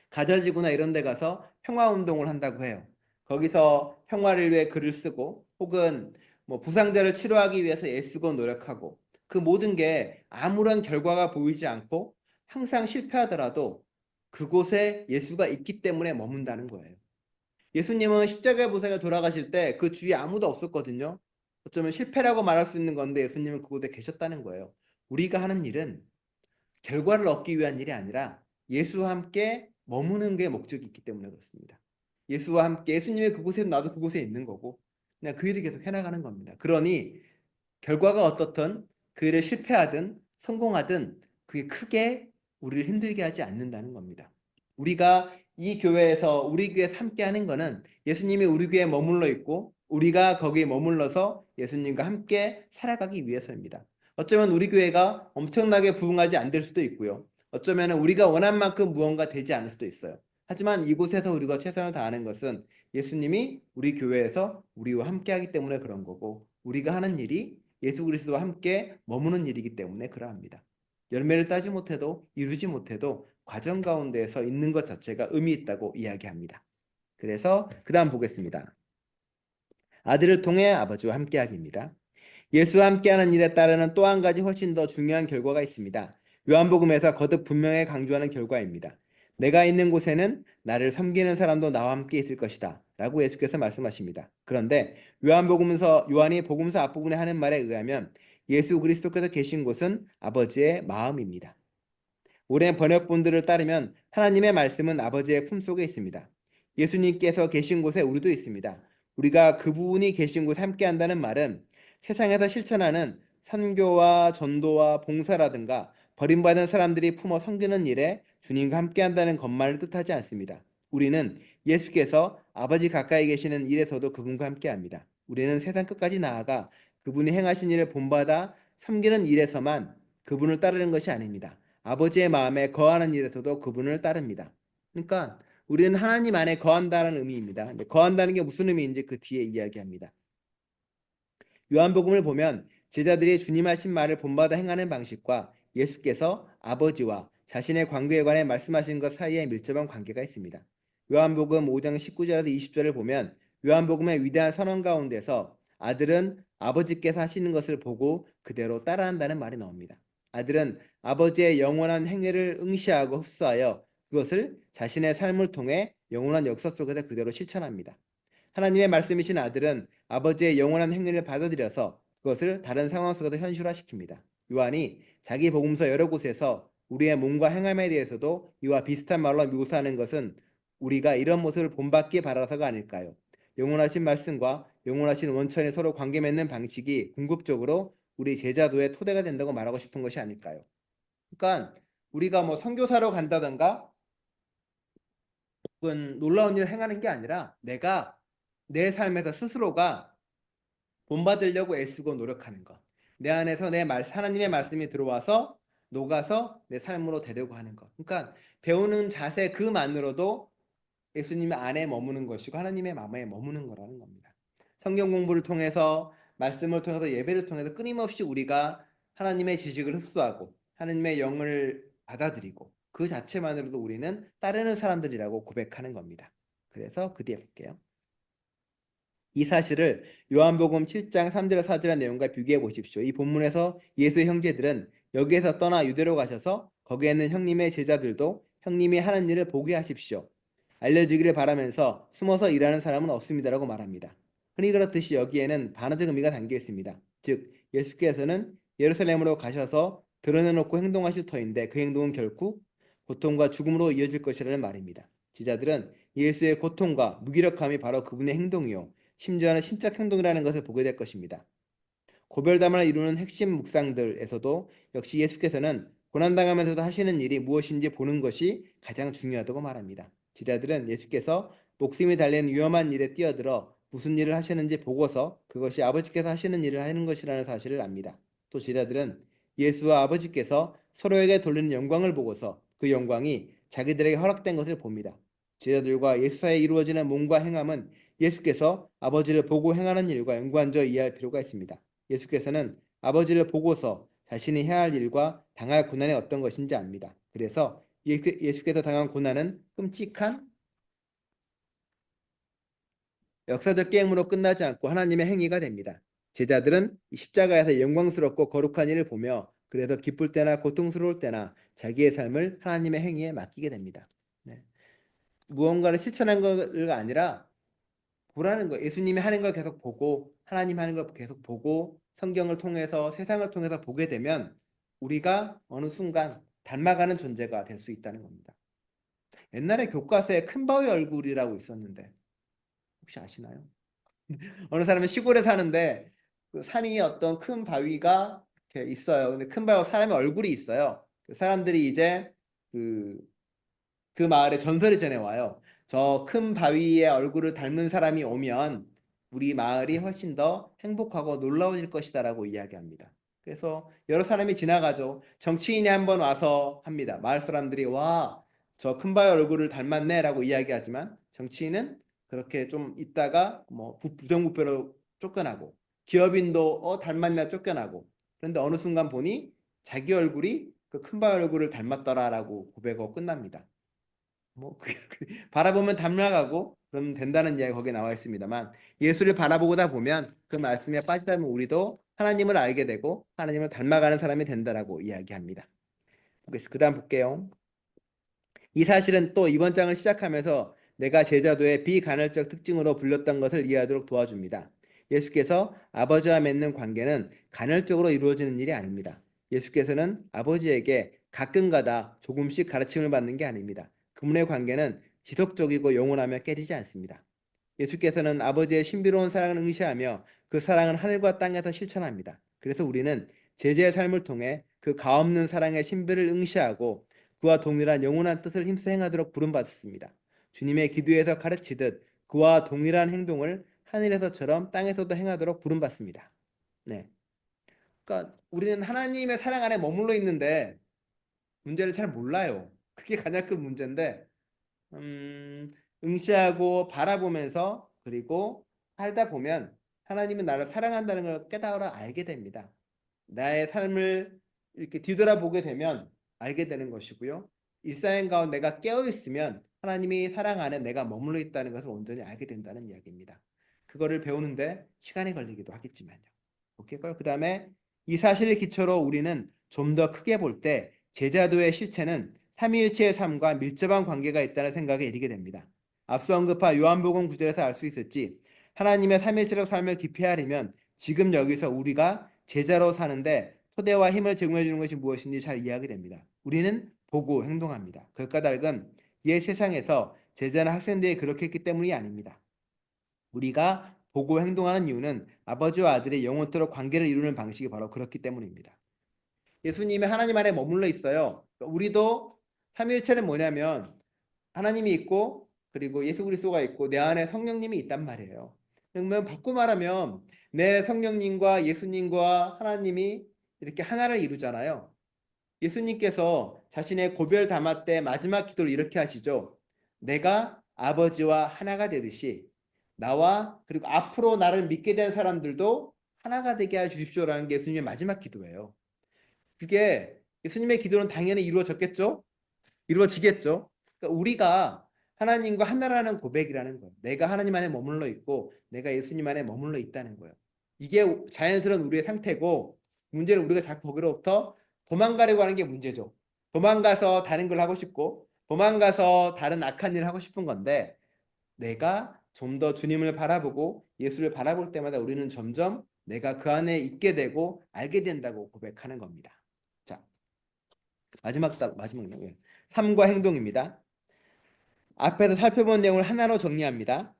가져지구나 이런 데 가서 평화 운동을 한다고 해요. 거기서 평화를 위해 글을 쓰고 혹은 뭐 부상자를 치료하기 위해서 애쓰고 노력하고 그 모든 게 아무런 결과가 보이지 않고 항상 실패하더라도 그곳에 예수가 있기 때문에 머문다는 거예요. 예수님은 십자가의 보상에 돌아가실 때 그 주위에 아무도 없었거든요. 어쩌면 실패라고 말할 수 있는 건데 예수님은 그곳에 계셨다는 거예요. 우리가 하는 일은 결과를 얻기 위한 일이 아니라 예수와 함께 머무는 게 목적이 있기 때문에 그렇습니다. 예수와 함께 예수님의 그곳에 나도 그곳에 있는 거고 그냥 그 일을 계속 해나가는 겁니다. 그러니 결과가 어떻든 그 일에 실패하든 성공하든 그게 크게 우리를 힘들게 하지 않는다는 겁니다. 우리가 이 교회에서 우리 교회에서 함께 하는 거는 예수님이 우리 교회에 머물러 있고 우리가 거기에 머물러서 예수님과 함께 살아가기 위해서입니다. 어쩌면 우리 교회가 엄청나게 부흥하지 않을 수도 있고요. 어쩌면 우리가 원한 만큼 무언가 되지 않을 수도 있어요. 하지만 이곳에서 우리가 최선을 다하는 것은 예수님이 우리 교회에서 우리와 함께 하기 때문에 그런 거고 우리가 하는 일이 예수 그리스도와 함께 머무는 일이기 때문에 그러합니다. 열매를 따지 못해도 이루지 못해도 과정 가운데에서 있는 것 자체가 의미 있다고 이야기합니다. 그래서 그 다음 보겠습니다. 아들을 통해 아버지와 함께하기입니다. 예수와 함께하는 일에 따르는 또 한 가지 훨씬 더 중요한 결과가 있습니다. 요한복음에서 거듭 분명히 강조하는 결과입니다. 내가 있는 곳에는 나를 섬기는 사람도 나와 함께 있을 것이다. 라고 예수께서 말씀하십니다. 그런데 요한이 복음서 앞부분에 하는 말에 의하면 예수 그리스도께서 계신 곳은 아버지의 마음입니다. 오랜 번역본들을 따르면 하나님의 말씀은 아버지의 품속에 있습니다. 예수님께서 계신 곳에 우리도 있습니다. 우리가 그분이 계신 곳에 함께한다는 말은 세상에서 실천하는 선교와 전도와 봉사라든가 버림받은 사람들이 품어 섬기는 일에 주님과 함께한다는 것만을 뜻하지 않습니다. 우리는 예수께서 아버지 가까이 계시는 일에서도 그분과 함께합니다. 우리는 세상 끝까지 나아가 그분이 행하신 일을 본받아 섬기는 일에서만 그분을 따르는 것이 아닙니다. 아버지의 마음에 거하는 일에서도 그분을 따릅니다. 그러니까 우리는 하나님 안에 거한다는 의미입니다. 근데 거한다는 게 무슨 의미인지 그 뒤에 이야기합니다. 요한복음을 보면 제자들이 주님 하신 말을 본받아 행하는 방식과 예수께서 아버지와 자신의 관계에 관해 말씀하신 것 사이에 밀접한 관계가 있습니다. 요한복음 5장 19절에서 20절을 보면 요한복음의 위대한 선언 가운데서 아들은 아버지께서 하시는 것을 보고 그대로 따라한다는 말이 나옵니다. 아들은 아버지의 영원한 행위를 응시하고 흡수하여 그것을 자신의 삶을 통해 영원한 역사 속에서 그대로 실천합니다. 하나님의 말씀이신 아들은 아버지의 영원한 행위를 받아들여서 그것을 다른 상황 속에서 현실화시킵니다. 요한이 자기 복음서 여러 곳에서 우리의 몸과 행함에 대해서도 이와 비슷한 말로 묘사하는 것은 우리가 이런 모습을 본받기 바라서가 아닐까요? 영원하신 말씀과 영원하신 원천이 서로 관계 맺는 방식이 궁극적으로 우리 제자도의 토대가 된다고 말하고 싶은 것이 아닐까요? 그러니까 우리가 뭐 선교사로 간다든가 혹은 놀라운 일을 행하는 게 아니라 내가 내 삶에서 스스로가 본받으려고 애쓰고 노력하는 것. 내 안에서 하나님의 말씀이 들어와서 녹아서 내 삶으로 되려고 하는 것. 그러니까 배우는 자세 그만으로도 예수님 안에 머무는 것이고 하나님의 마음에 머무는 거라는 겁니다. 성경 공부를 통해서 말씀을 통해서 예배를 통해서 끊임없이 우리가 하나님의 지식을 흡수하고 하나님의 영을 받아들이고 그 자체만으로도 우리는 따르는 사람들이라고 고백하는 겁니다. 그래서 그 뒤에 볼게요. 이 사실을 요한복음 7장 3절 4절의 내용과 비교해 보십시오. 이 본문에서 예수의 형제들은 여기에서 떠나 유대로 가셔서 거기에 있는 형님의 제자들도 형님이 하는 일을 보게 하십시오. 알려주기를 바라면서 숨어서 일하는 사람은 없습니다라고 말합니다. 흔히 그렇듯이 여기에는 반어적 의미가 담겨 있습니다. 즉 예수께서는 예루살렘으로 가셔서 드러내놓고 행동하실 터인데 그 행동은 결국 고통과 죽음으로 이어질 것이라는 말입니다. 제자들은 예수의 고통과 무기력함이 바로 그분의 행동이요 심지어는 신적 행동이라는 것을 보게 될 것입니다. 고별담을 이루는 핵심 묵상들에서도 역시 예수께서는 고난당하면서도 하시는 일이 무엇인지 보는 것이 가장 중요하다고 말합니다. 제자들은 예수께서 목숨이 달린 위험한 일에 뛰어들어 무슨 일을 하시는지 보고서 그것이 아버지께서 하시는 일을 하는 것이라는 사실을 압니다. 또 제자들은 예수와 아버지께서 서로에게 돌리는 영광을 보고서 그 영광이 자기들에게 허락된 것을 봅니다. 제자들과 예수 사이에 이루어지는 몸과 행함은 예수께서 아버지를 보고 행하는 일과 연관져 이해할 필요가 있습니다. 예수께서는 아버지를 보고서 자신이 해야 할 일과 당할 고난이 어떤 것인지 압니다. 그래서 예수께서 당한 고난은 끔찍한 역사적 게임으로 끝나지 않고 하나님의 행위가 됩니다. 제자들은 십자가에서 영광스럽고 거룩한 일을 보며 그래서 기쁠 때나 고통스러울 때나 자기의 삶을 하나님의 행위에 맡기게 됩니다. 네. 무언가를 실천한 것가 아니라 보라는 거예요. 예수님이 하는 걸 계속 보고 하나님 하는 걸 계속 보고 성경을 통해서 세상을 통해서 보게 되면 우리가 어느 순간 닮아가는 존재가 될 수 있다는 겁니다. 옛날에 교과서에 큰바위 얼굴이라고 있었는데 혹시 아시나요? 어느 사람은 시골에 사는데 그 산이 어떤 큰 바위가 이렇게 있어요. 근데 큰 바위 사람의 얼굴이 있어요. 그 사람들이 이제 그 마을에 전설이 전해와요. 저 큰 바위의 얼굴을 닮은 사람이 오면 우리 마을이 훨씬 더 행복하고 놀라워질 것이다라고 이야기합니다. 그래서 여러 사람이 지나가죠. 정치인이 한번 와서 합니다. 마을 사람들이 와, 저 큰 바위 얼굴을 닮았네라고 이야기하지만 정치인은 그렇게 좀 있다가 뭐 부정부패로 쫓겨나고 기업인도 닮았냐 쫓겨나고 그런데 어느 순간 보니 자기 얼굴이 그 큰 바위 얼굴을 닮았더라라고 고백하고 끝납니다. 뭐 바라보면 닮아가고 그러면 된다는 이야기 거기에 나와 있습니다만 예수를 바라보다 보면 그 말씀에 빠지다 보면 우리도 하나님을 알게 되고 하나님을 닮아가는 사람이 된다라고 이야기합니다. 그 다음 볼게요. 이 사실은 또 이번 장을 시작하면서 내가 제자도의 비간헐적 특징으로 불렸던 것을 이해하도록 도와줍니다. 예수께서 아버지와 맺는 관계는 간헐적으로 이루어지는 일이 아닙니다. 예수께서는 아버지에게 가끔가다 조금씩 가르침을 받는 게 아닙니다. 그분의 관계는 지속적이고 영원하며 깨지지 않습니다. 예수께서는 아버지의 신비로운 사랑을 응시하며 그 사랑은 하늘과 땅에서 실천합니다. 그래서 우리는 제자의 삶을 통해 그 가없는 사랑의 신비를 응시하고 그와 동일한 영원한 뜻을 힘써 행하도록 부름받았습니다. 주님의 기도에서 가르치듯 그와 동일한 행동을 하늘에서처럼 땅에서도 행하도록 부름받습니다. 네. 그러니까 우리는 하나님의 사랑 안에 머물러 있는데 문제를 잘 몰라요. 그게 가장 큰 문제인데 응시하고 바라보면서 그리고 살다 보면 하나님은 나를 사랑한다는 걸 깨달아 알게 됩니다. 나의 삶을 이렇게 뒤돌아보게 되면 알게 되는 것이고요. 일상 가운데 내가 깨어 있으면 하나님이 사랑 안에 내가 머물러 있다는 것을 온전히 알게 된다는 이야기입니다. 그거를 배우는데 시간이 걸리기도 하겠지만요. 오케이? 그 다음에 이 사실을 기초로 우리는 좀 더 크게 볼 때 제자도의 실체는 삼위일체의 삶과 밀접한 관계가 있다는 생각에 이르게 됩니다. 앞서 언급한 요한복음 9절에서 알 수 있었지 하나님의 삼위일체적 삶을 깊이 하려면 지금 여기서 우리가 제자로 사는데 토대와 힘을 제공해 주는 것이 무엇인지 잘 이해하게 됩니다. 우리는 보고 행동합니다. 그 까닭은 옛 세상에서 제자나 학생들이 그렇게 했기 때문이 아닙니다. 우리가 보고 행동하는 이유는 아버지와 아들의 영원토록 관계를 이루는 방식이 바로 그렇기 때문입니다. 예수님이 하나님 안에 머물러 있어요. 우리도 삼위일체는 뭐냐면 하나님이 있고 그리고 예수 그리스도가 있고 내 안에 성령님이 있단 말이에요. 그러면 바꿔 말하면 내 성령님과 예수님과 하나님이 이렇게 하나를 이루잖아요. 예수님께서 자신의 고별 담화 때 마지막 기도를 이렇게 하시죠. 내가 아버지와 하나가 되듯이 나와 그리고 앞으로 나를 믿게 된 사람들도 하나가 되게 해 주십시오라는 게 예수님의 마지막 기도예요. 그게 예수님의 기도는 당연히 이루어졌겠죠? 이루어지겠죠? 그러니까 우리가 하나님과 하나라는 고백이라는 거예요. 내가 하나님 안에 머물러 있고 내가 예수님 안에 머물러 있다는 거예요. 이게 자연스러운 우리의 상태고 문제는 우리가 자꾸 거기로부터 도망가려고 하는 게 문제죠. 도망가서 다른 걸 하고 싶고 도망가서 다른 악한 일을 하고 싶은 건데 내가 좀 더 주님을 바라보고 예수를 바라볼 때마다 우리는 점점 내가 그 안에 있게 되고 알게 된다고 고백하는 겁니다. 자, 마지막 내용. 삶과 행동입니다. 앞에서 살펴본 내용을 하나로 정리합니다.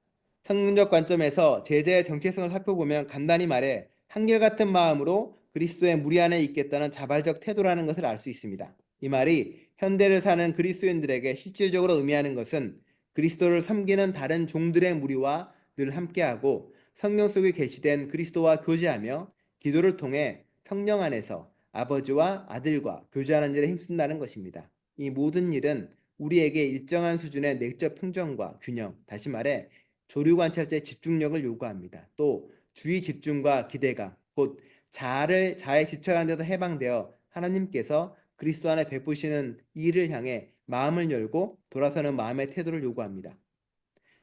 성경적 관점에서 제자의 정체성을 살펴보면 간단히 말해 한결같은 마음으로 그리스도의 무리 안에 있겠다는 자발적 태도라는 것을 알 수 있습니다. 이 말이 현대를 사는 그리스도인들에게 실질적으로 의미하는 것은 그리스도를 섬기는 다른 종들의 무리와 늘 함께하고 성경 속에 계시된 그리스도와 교제하며 기도를 통해 성령 안에서 아버지와 아들과 교제하는 일에 힘쓴다는 것입니다. 이 모든 일은 우리에게 일정한 수준의 내적 평정과 균형, 다시 말해 조류 관찰자의 집중력을 요구합니다. 또 주의 집중과 기대감, 곧 자의 집착하는 데서 해방되어 하나님께서 그리스도 안에 베푸시는 일을 향해 마음을 열고 돌아서는 마음의 태도를 요구합니다.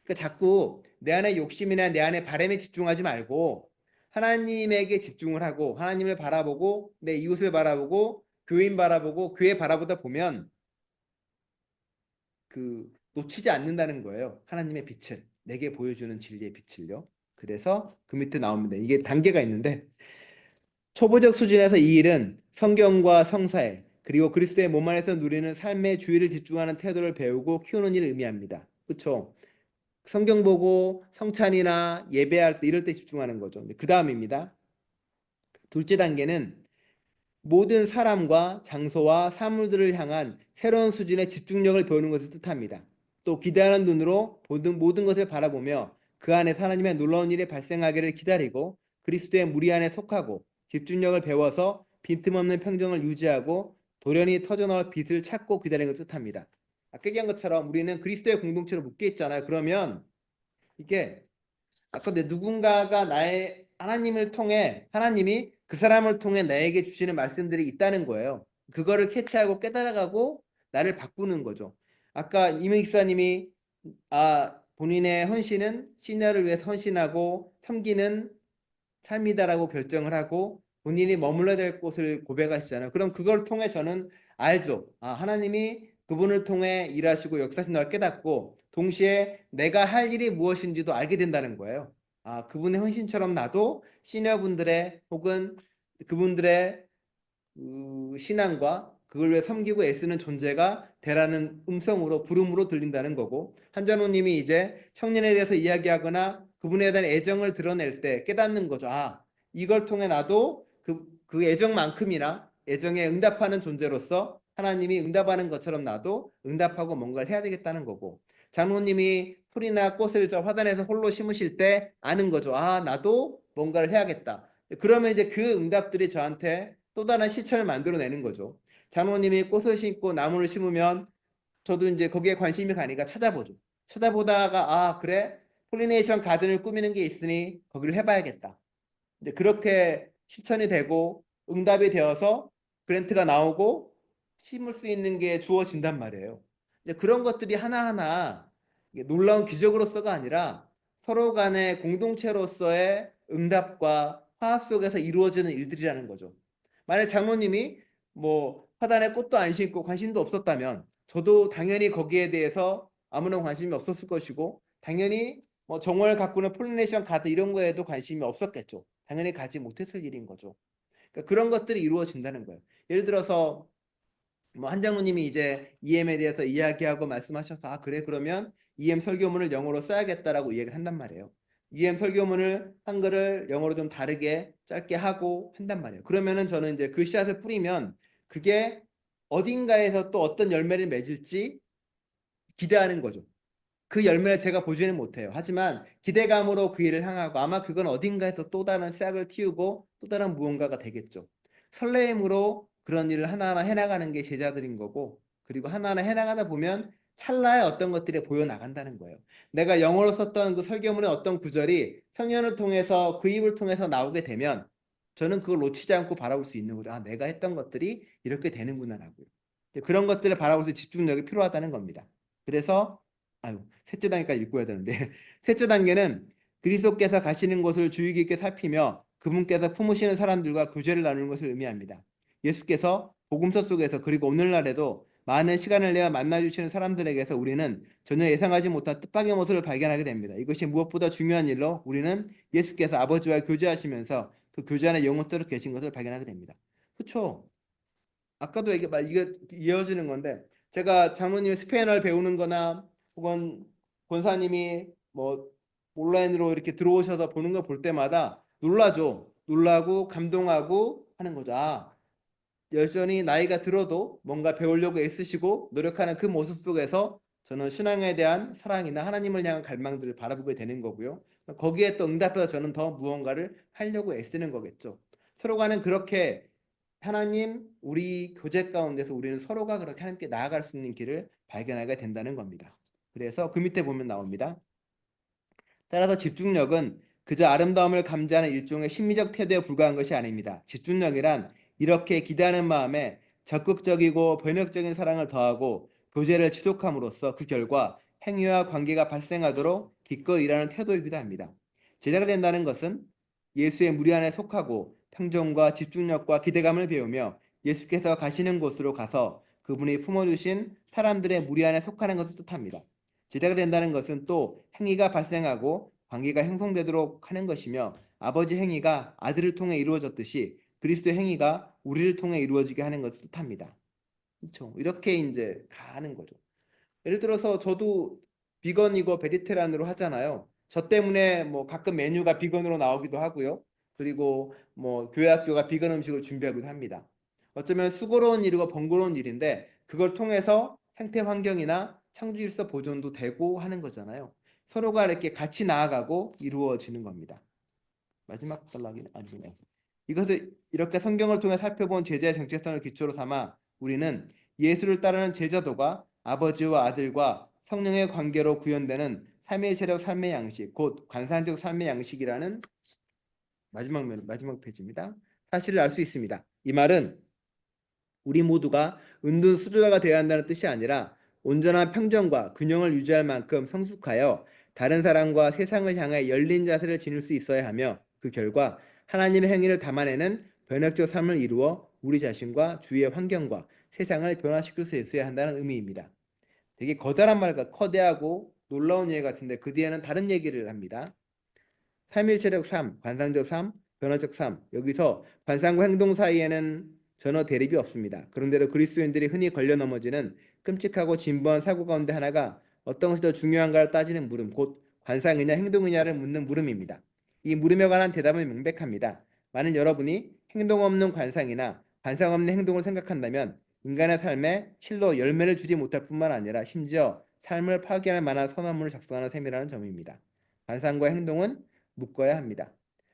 그러니까 자꾸 내 안에 욕심이나 내 안에 바람에 집중하지 말고 하나님에게 집중을 하고 하나님을 바라보고 내 이웃을 바라보고 교인 바라보고 교회 바라보다 보면 놓치지 않는다는 거예요. 하나님의 빛을 내게 보여주는 진리의 빛을요. 그래서 그 밑에 나옵니다. 이게 단계가 있는데 초보적 수준에서 이 일은 성경과 성사에 그리고 그리스도의 몸 안에서 누리는 삶의 주의를 집중하는 태도를 배우고 키우는 일을 의미합니다. 그렇죠? 성경 보고 성찬이나 예배할 때 이럴 때 집중하는 거죠. 그 다음입니다. 둘째 단계는 모든 사람과 장소와 사물들을 향한 새로운 수준의 집중력을 배우는 것을 뜻합니다. 또 기대하는 눈으로 모든 것을 바라보며 그 안에서 하나님의 놀라운 일이 발생하기를 기다리고 그리스도의 무리 안에 속하고 집중력을 배워서 빈틈없는 평정을 유지하고 돌연히 터져나올 빛을 찾고 기다리는 것을 뜻합니다. 아까 얘기한 것처럼 우리는 그리스도의 공동체로 묶여 있잖아요. 그러면 이게 아까 누군가가 나의 하나님을 통해 하나님이 그 사람을 통해 나에게 주시는 말씀들이 있다는 거예요. 그거를 캐치하고 깨달아가고 나를 바꾸는 거죠. 아까 이명 목사님이 본인의 헌신은 신야를 위해서 헌신하고 섬기는 삶이다라고 결정을 하고 본인이 머물러야 될 곳을 고백하시잖아요. 그럼 그걸 통해 저는 알죠. 하나님이 그분을 통해 일하시고 역사하신 걸 깨닫고 동시에 내가 할 일이 무엇인지도 알게 된다는 거예요. 아, 그분의 헌신처럼 나도 시니어분들의 혹은 그분들의 신앙과 그걸 위해 섬기고 애쓰는 존재가 되라는 음성으로 부름으로 들린다는 거고, 한전호님이 이제 청년에 대해서 이야기하거나 그분에 대한 애정을 드러낼 때 깨닫는 거죠. 아, 이걸 통해 나도 그 애정만큼이나 애정에 응답하는 존재로서 하나님이 응답하는 것처럼 나도 응답하고 뭔가를 해야 되겠다는 거고, 장로님이 풀이나 꽃을 저 화단에서 홀로 심으실 때 아는 거죠. 아, 나도 뭔가를 해야겠다. 그러면 이제 그 응답들이 저한테 또 다른 실천을 만들어내는 거죠. 장로님이 꽃을 심고 나무를 심으면 저도 이제 거기에 관심이 가니까 찾아보죠. 찾아보다가 아, 그래? 폴리네이션 가든을 꾸미는 게 있으니 거기를 해봐야겠다. 이제 그렇게 실천이 되고 응답이 되어서 그랜트가 나오고 심을 수 있는 게 주어진단 말이에요. 이제 그런 것들이 하나하나 이게 놀라운 기적으로서가 아니라 서로 간의 공동체로서의 응답과 화합 속에서 이루어지는 일들이라는 거죠. 만약 장로님이 뭐 화단에 꽃도 안 심고 관심도 없었다면 저도 당연히 거기에 대해서 아무런 관심이 없었을 것이고, 당연히 뭐 정월 가꾸는 폴리네이션 가드 이런 거에도 관심이 없었겠죠. 당연히 가지 못했을 일인 거죠. 그러니까 그런 것들이 이루어진다는 거예요. 예를 들어서 뭐 한장로님이 이제 EM에 대해서 이야기하고 말씀하셔서 아, 그래, 그러면 EM 설교문을 영어로 써야겠다라고 이야기를 한단 말이에요. EM 설교문을 한글을 영어로 좀 다르게 짧게 하고 한단 말이에요. 그러면은 저는 이제 그 씨앗을 뿌리면 그게 어딘가에서 또 어떤 열매를 맺을지 기대하는 거죠. 그 열매를 제가 보지는 못해요. 하지만 기대감으로 그 일을 향하고 아마 그건 어딘가에서 또 다른 싹을 틔우고 또 다른 무언가가 되겠죠. 설레임으로 그런 일을 하나하나 해나가는 게 제자들인 거고, 그리고 하나하나 해나가다 보면 찰나의 어떤 것들이 보여나간다는 거예요. 내가 영어로 썼던 그 설교문의 어떤 구절이 성령을 통해서 그 입을 통해서 나오게 되면 저는 그걸 놓치지 않고 바라볼 수 있는 거죠. 아, 내가 했던 것들이 이렇게 되는구나라고요. 그런 것들을 바라볼 수 집중력이 필요하다는 겁니다. 그래서 아유, 셋째 단계까지 읽고야 되는데 셋째 단계는 그리스도께서 가시는 곳을 주의 깊게 살피며 그분께서 품으시는 사람들과 교제를 나누는 것을 의미합니다. 예수께서 복음서 속에서 그리고 오늘날에도 많은 시간을 내어 만나주시는 사람들에게서 우리는 전혀 예상하지 못한 뜻밖의 모습을 발견하게 됩니다. 이것이 무엇보다 중요한 일로 우리는 예수께서 아버지와 교제하시면서 그 교제 안에 영원토록 계신 것을 발견하게 됩니다. 그렇죠? 아까도 이게 이어지는 건데, 제가 장로님이 스페인어를 배우는 거나 혹은 권사님이 뭐 온라인으로 이렇게 들어오셔서 보는 거 볼 때마다 놀라죠. 놀라고 감동하고 하는 거죠. 아, 여전히 나이가 들어도 뭔가 배우려고 애쓰시고 노력하는 그 모습 속에서 저는 신앙에 대한 사랑이나 하나님을 향한 갈망들을 바라보게 되는 거고요. 거기에 또 응답해서 저는 더 무언가를 하려고 애쓰는 거겠죠. 서로 간은 그렇게 하나님, 우리 교제 가운데서 우리는 서로가 그렇게 함께 나아갈 수 있는 길을 발견하게 된다는 겁니다. 그래서 그 밑에 보면 나옵니다. 따라서 집중력은 그저 아름다움을 감지하는 일종의 심리적 태도에 불과한 것이 아닙니다. 집중력이란 이렇게 기대하는 마음에 적극적이고 변혁적인 사랑을 더하고 교제를 지속함으로써 그 결과 행위와 관계가 발생하도록 기꺼이 일하는 태도이기도 합니다. 제자가 된다는 것은 예수의 무리 안에 속하고 평정과 집중력과 기대감을 배우며 예수께서 가시는 곳으로 가서 그분이 품어주신 사람들의 무리 안에 속하는 것을 뜻합니다. 제자가 된다는 것은 또 행위가 발생하고 관계가 형성되도록 하는 것이며, 아버지 행위가 아들을 통해 이루어졌듯이 그리스도의 행위가 우리를 통해 이루어지게 하는 것을 뜻합니다. 그렇죠? 이렇게 이제 가는 거죠. 예를 들어서 저도 비건이고 베지테리안으로 하잖아요. 저 때문에 뭐 가끔 메뉴가 비건으로 나오기도 하고요. 그리고 뭐 교회 학교가 비건 음식을 준비하기도 합니다. 어쩌면 수고로운 일이고 번거로운 일인데 그걸 통해서 생태 환경이나 창조 질서 보존도 되고 하는 거잖아요. 서로가 이렇게 같이 나아가고 이루어지는 겁니다. 마지막 단락이 아니네요. 이것을 이렇게 성경을 통해 살펴본 제자의 정체성을 기초로 삼아 우리는 예수를 따르는 제자도가 아버지와 아들과 성령의 관계로 구현되는 삼위일체적 삶의 양식, 곧 관상적 삶의 양식이라는 마지막 페이지입니다. 사실을 알 수 있습니다. 이 말은 우리 모두가 은둔 수도자가 되어야 한다는 뜻이 아니라 온전한 평정과 균형을 유지할 만큼 성숙하여 다른 사람과 세상을 향해 열린 자세를 지닐 수 있어야 하며, 그 결과 하나님의 행위를 담아내는 변혁적 삶을 이루어 우리 자신과 주위의 환경과 세상을 변화시킬 수 있어야 한다는 의미입니다. 되게 거대한 말과 커다하고 놀라운 얘기 같은데 그 뒤에는 다른 얘기를 합니다. 삼일체적 삶, 관상적 삶, 변화적 삶. 여기서 관상과 행동 사이에는 전혀 대립이 없습니다. 그런데도 그리스도인들이 흔히 걸려 넘어지는 끔찍하고 진부한 사고 가운데 하나가 어떤 것이 더 중요한가를 따지는 물음, 곧 관상이냐 행동이냐를 묻는 물음입니다. 이 물음에 관한 대답은 명백합니다. 만일 여러분이 행동 없는 관상이나 관상 없는 행동을 생각한다면 인간의 삶에 실로 열매를 주지 못할 뿐만 아니라 심지어 삶을 파괴할 만한 선언문을 작성하는 셈이라는 점입니다. 관상과 행동은 묶어야 합니다.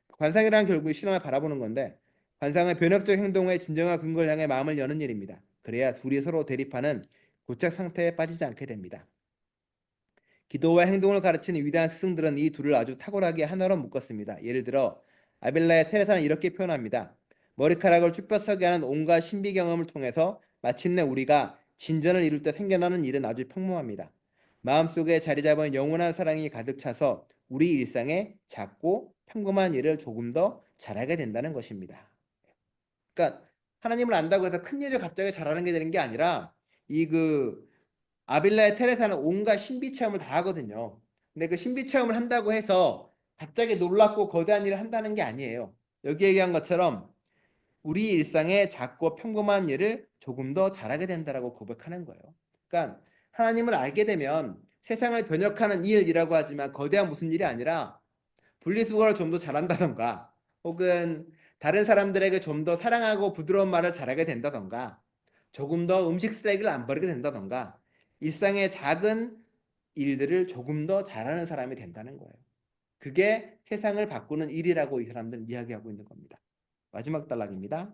관상이란 결국 신앙을 바라보는 건데 관상은 변혁적 행동의 진정한 근거를 향해 마음을 여는 일입니다. 그래야 둘이 서로 대립하는 고착 상태에 빠지지 않게 됩니다. 기도와 행동을 가르치는 위대한 스승들은 이 둘을 아주 탁월하게 하나로 묶었습니다. 예를 들어 아빌라의 테레사는 이렇게 표현합니다. 머리카락을 쭉 뼛서게 하는 온갖 신비 경험을 통해서 마침내 우리가 진전을 이룰 때 생겨나는 일은 아주 평범합니다. 마음속에 자리 잡은 영원한 사랑이 가득 차서 우리 일상에 작고 평범한 일을 조금 더 잘하게 된다는 것입니다. 그러니까 하나님을 안다고 해서 큰 일을 갑자기 잘하는 게 되는 게 아니라 이 아빌라의 테레사는 온갖 신비 체험을 다 하거든요. 근데 그 신비 체험을 한다고 해서 갑자기 놀랍고 거대한 일을 한다는 게 아니에요. 여기 얘기한 것처럼 우리 일상의 작고 평범한 일을 조금 더 잘하게 된다라고 고백하는 거예요. 그러니까 하나님을 알게 되면 세상을 변혁하는 일이라고 하지만 거대한 무슨 일이 아니라 분리수거를 좀 더 잘한다던가 혹은 다른 사람들에게 좀 더 사랑하고 부드러운 말을 잘하게 된다던가 조금 더 음식 쓰레기를 안 버리게 된다던가 일상의 작은 일들을 조금 더 잘하는 사람이 된다는 거예요. 그게 세상을 바꾸는 일이라고 이 사람들은 이야기하고 있는 겁니다. 마지막 단락입니다.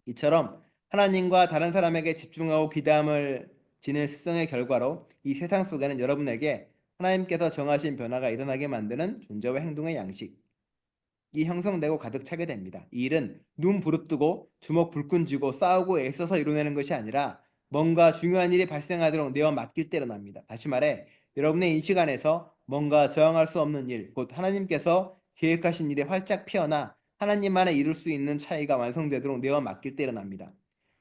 이처럼 하나님과 다른 사람에게 집중하고 기대함을 지닌 습성의 결과로 이 세상 속에는 여러분에게 하나님께서 정하신 변화가 일어나게 만드는 존재와 행동의 양식이 형성되고 가득 차게 됩니다. 이 일은 눈 부릅뜨고 주먹 불끈 쥐고 싸우고 애써서 이뤄내는 것이 아니라 뭔가 중요한 일이 발생하도록 내어 맡길 때 일어납니다. 다시 말해 여러분의 인식 안에서 뭔가 저항할 수 없는 일, 곧 하나님께서 계획하신 일에 활짝 피어나 하나님만에 이룰 수 있는 차이가 완성되도록 내어 맡길 때 일어납니다.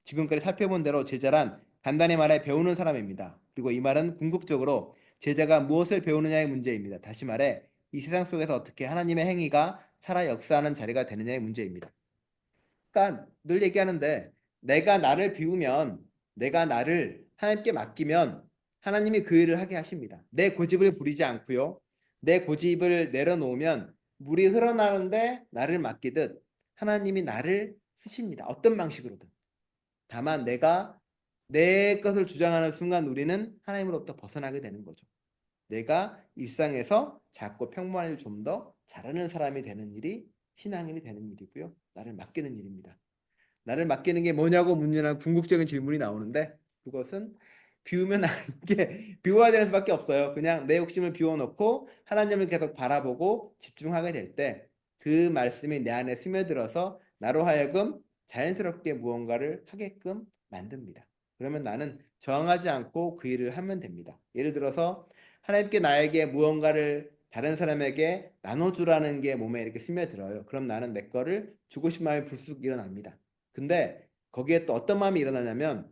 지금까지 살펴본 대로 제자란 간단히 말해 배우는 사람입니다. 그리고 이 말은 궁극적으로 제자가 무엇을 배우느냐의 문제입니다. 다시 말해 이 세상 속에서 어떻게 하나님의 행위가 살아 역사하는 자리가 되느냐의 문제입니다. 그러니까 늘 얘기하는데 내가 나를 비우면 내가 나를 하나님께 맡기면 하나님이 그 일을 하게 하십니다. 내 고집을 부리지 않고요. 내 고집을 내려놓으면 물이 흘러나오는데 나를 맡기듯 하나님이 나를 쓰십니다. 어떤 방식으로든. 다만 내가 내 것을 주장하는 순간 우리는 하나님으로부터 벗어나게 되는 거죠. 내가 일상에서 작고 평범한 일을 좀 더 잘하는 사람이 되는 일이 신앙인이 되는 일이고요. 나를 맡기는 일입니다. 나를 맡기는 게 뭐냐고 묻는 궁극적인 질문이 나오는데 그것은 비우면 이게 비워야 되는 수밖에 없어요. 그냥 내 욕심을 비워놓고 하나님을 계속 바라보고 집중하게 될 때 그 말씀이 내 안에 스며들어서 나로 하여금 자연스럽게 무언가를 하게끔 만듭니다. 그러면 나는 저항하지 않고 그 일을 하면 됩니다. 예를 들어서 하나님께 나에게 무언가를 다른 사람에게 나눠주라는 게 몸에 이렇게 스며들어요. 그럼 나는 내 거를 주고 싶은 마음이 불쑥 일어납니다. 근데 거기에 또 어떤 마음이 일어나냐면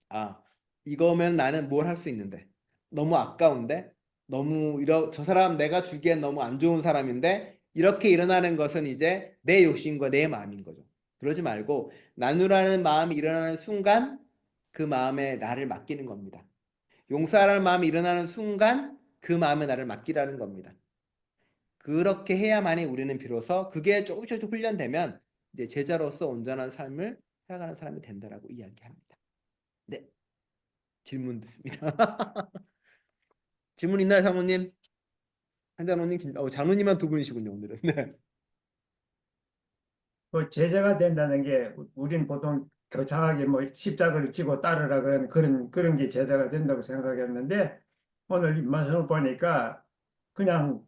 아 이거면 나는 뭘 할 수 있는데 너무 아까운데 너무 저 사람 내가 주기엔 너무 안 좋은 사람인데 이렇게 일어나는 것은 이제 내 욕심과 내 마음인 거죠. 그러지 말고 나누라는 마음이 일어나는 순간 그 마음에 나를 맡기는 겁니다. 용서하라는 마음이 일어나는 순간 그 마음에 나를 맡기라는 겁니다. 그렇게 해야만이 우리는 비로소 그게 조금씩 훈련되면 이제 제자로서 온전한 삶을 살아가는 사람이 된다라고 이야기합니다. 네, 질문 듣습니다. 질문 있나요, 장로님? 한장로님, 장로님만 두 분이시군요, 오늘은. 네. 그 제자가 된다는 게 우리는 보통 거창하게 뭐 십자가를 지고 따르라 그런 게 제자가 된다고 생각했는데 오늘 이 말씀을 보니까 그냥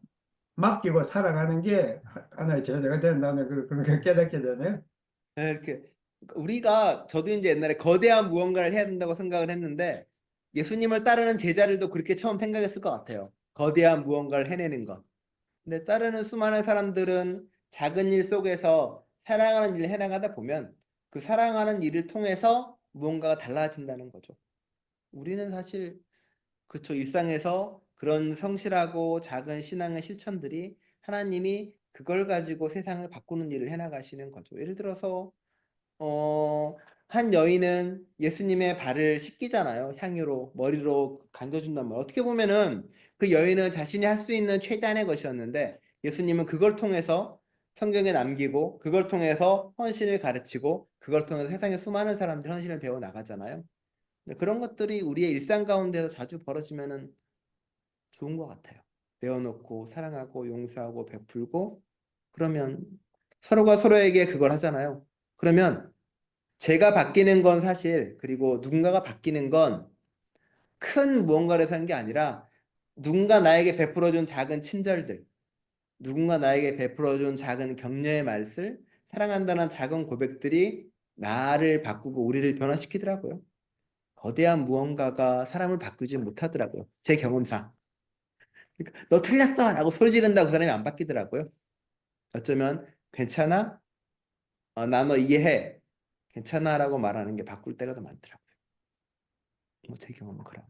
맡기고 살아가는 게 하나의 제자가 된다는 그런 걸 깨닫게 되네요. 네, 이렇게 저도 이제 옛날에 거대한 무언가를 해야 된다고 생각을 했는데 예수님을 따르는 제자들도 그렇게 처음 생각했을 것 같아요. 거대한 무언가를 해내는 것. 근데 따르는 수많은 사람들은 작은 일 속에서 사랑하는 일을 해나가다 보면 그 사랑하는 일을 통해서 무언가가 달라진다는 거죠. 우리는 사실 그쵸. 일상에서 그런 성실하고 작은 신앙의 실천들이 하나님이 그걸 가지고 세상을 바꾸는 일을 해나가시는 거죠. 예를 들어서 한 여인은 예수님의 발을 씻기잖아요. 향유로 머리로 간져준단 말이에요. 어떻게 보면은 그 여인은 자신이 할 수 있는 최단의 것이었는데 예수님은 그걸 통해서 성경에 남기고 그걸 통해서 헌신을 가르치고 그걸 통해서 세상의 수많은 사람들 헌신을 배워 나가잖아요. 근데 그런 것들이 우리의 일상 가운데서 자주 벌어지면은 좋은 것 같아요. 내어놓고 사랑하고 용서하고 베풀고 그러면 서로가 서로에게 그걸 하잖아요. 그러면 제가 바뀌는 건 사실 그리고 누군가가 바뀌는 건 큰 무언가를 산 게 아니라 누군가 나에게 베풀어준 작은 친절들, 누군가 나에게 베풀어준 작은 격려의 말들, 사랑한다는 작은 고백들이 나를 바꾸고 우리를 변화시키더라고요. 거대한 무언가가 사람을 바꾸지 못하더라고요. 제 경험상. 그러니까 너 틀렸어! 라고 소리 지른다고 그 사람이 안 바뀌더라고요. 어쩌면 괜찮아? 나 너 이해해. 괜찮아 라고 말하는 게 바꿀 때가 더 많더라고요. 뭐 제 경험은 그런.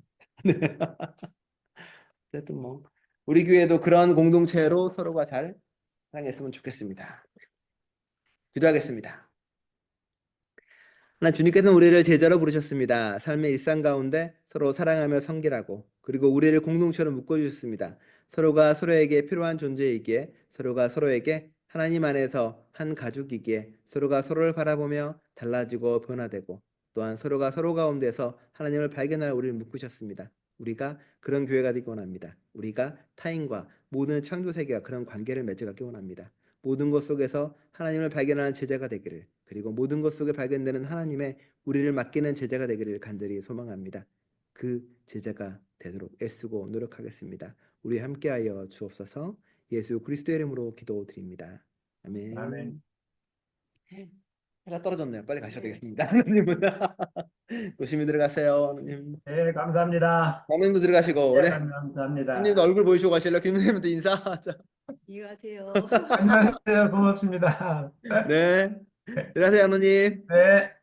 어쨌든 뭐 우리 교회도 그런 공동체로 서로가 잘 사랑했으면 좋겠습니다. 기도하겠습니다. 하나님 주님께서는 우리를 제자로 부르셨습니다. 삶의 일상 가운데 서로 사랑하며 섬기라고 그리고 우리를 공동체로 묶어주셨습니다. 서로가 서로에게 필요한 존재이기에 서로가 서로에게 하나님 안에서 한 가족이기에 서로가 서로를 바라보며 달라지고 변화되고 또한 서로가 서로 가운데서 하나님을 발견할 우리를 묶으셨습니다. 우리가 그런 교회가 되기 원합니다. 우리가 타인과 모든 창조 세계와 그런 관계를 맺어가기 원합니다. 모든 것 속에서 하나님을 발견하는 제자가 되기를 그리고 모든 것 속에 발견되는 하나님의 우리를 맡기는 제자가 되기를 간절히 소망합니다. 그 제자가 되도록 애쓰고 노력하겠습니다. 우리 함께하여 주옵소서. 예수 그리스도의 이름으로 기도드립니다. 아멘. 아멘. 해가 떨어졌네요. 빨리 가셔야 되겠습니다. 하나님은 조심히 들어가세요. 하나님. 네, 감사합니다. 하나님도 들어가시고, 네, 네. 하나님도 감사합니다. 얼굴 보이시고 가실래요? 김선생님한테 인사. 자, 이해하세요. 안녕하세요. 고맙습니다. 네. 들어가세요, 하나님. 네.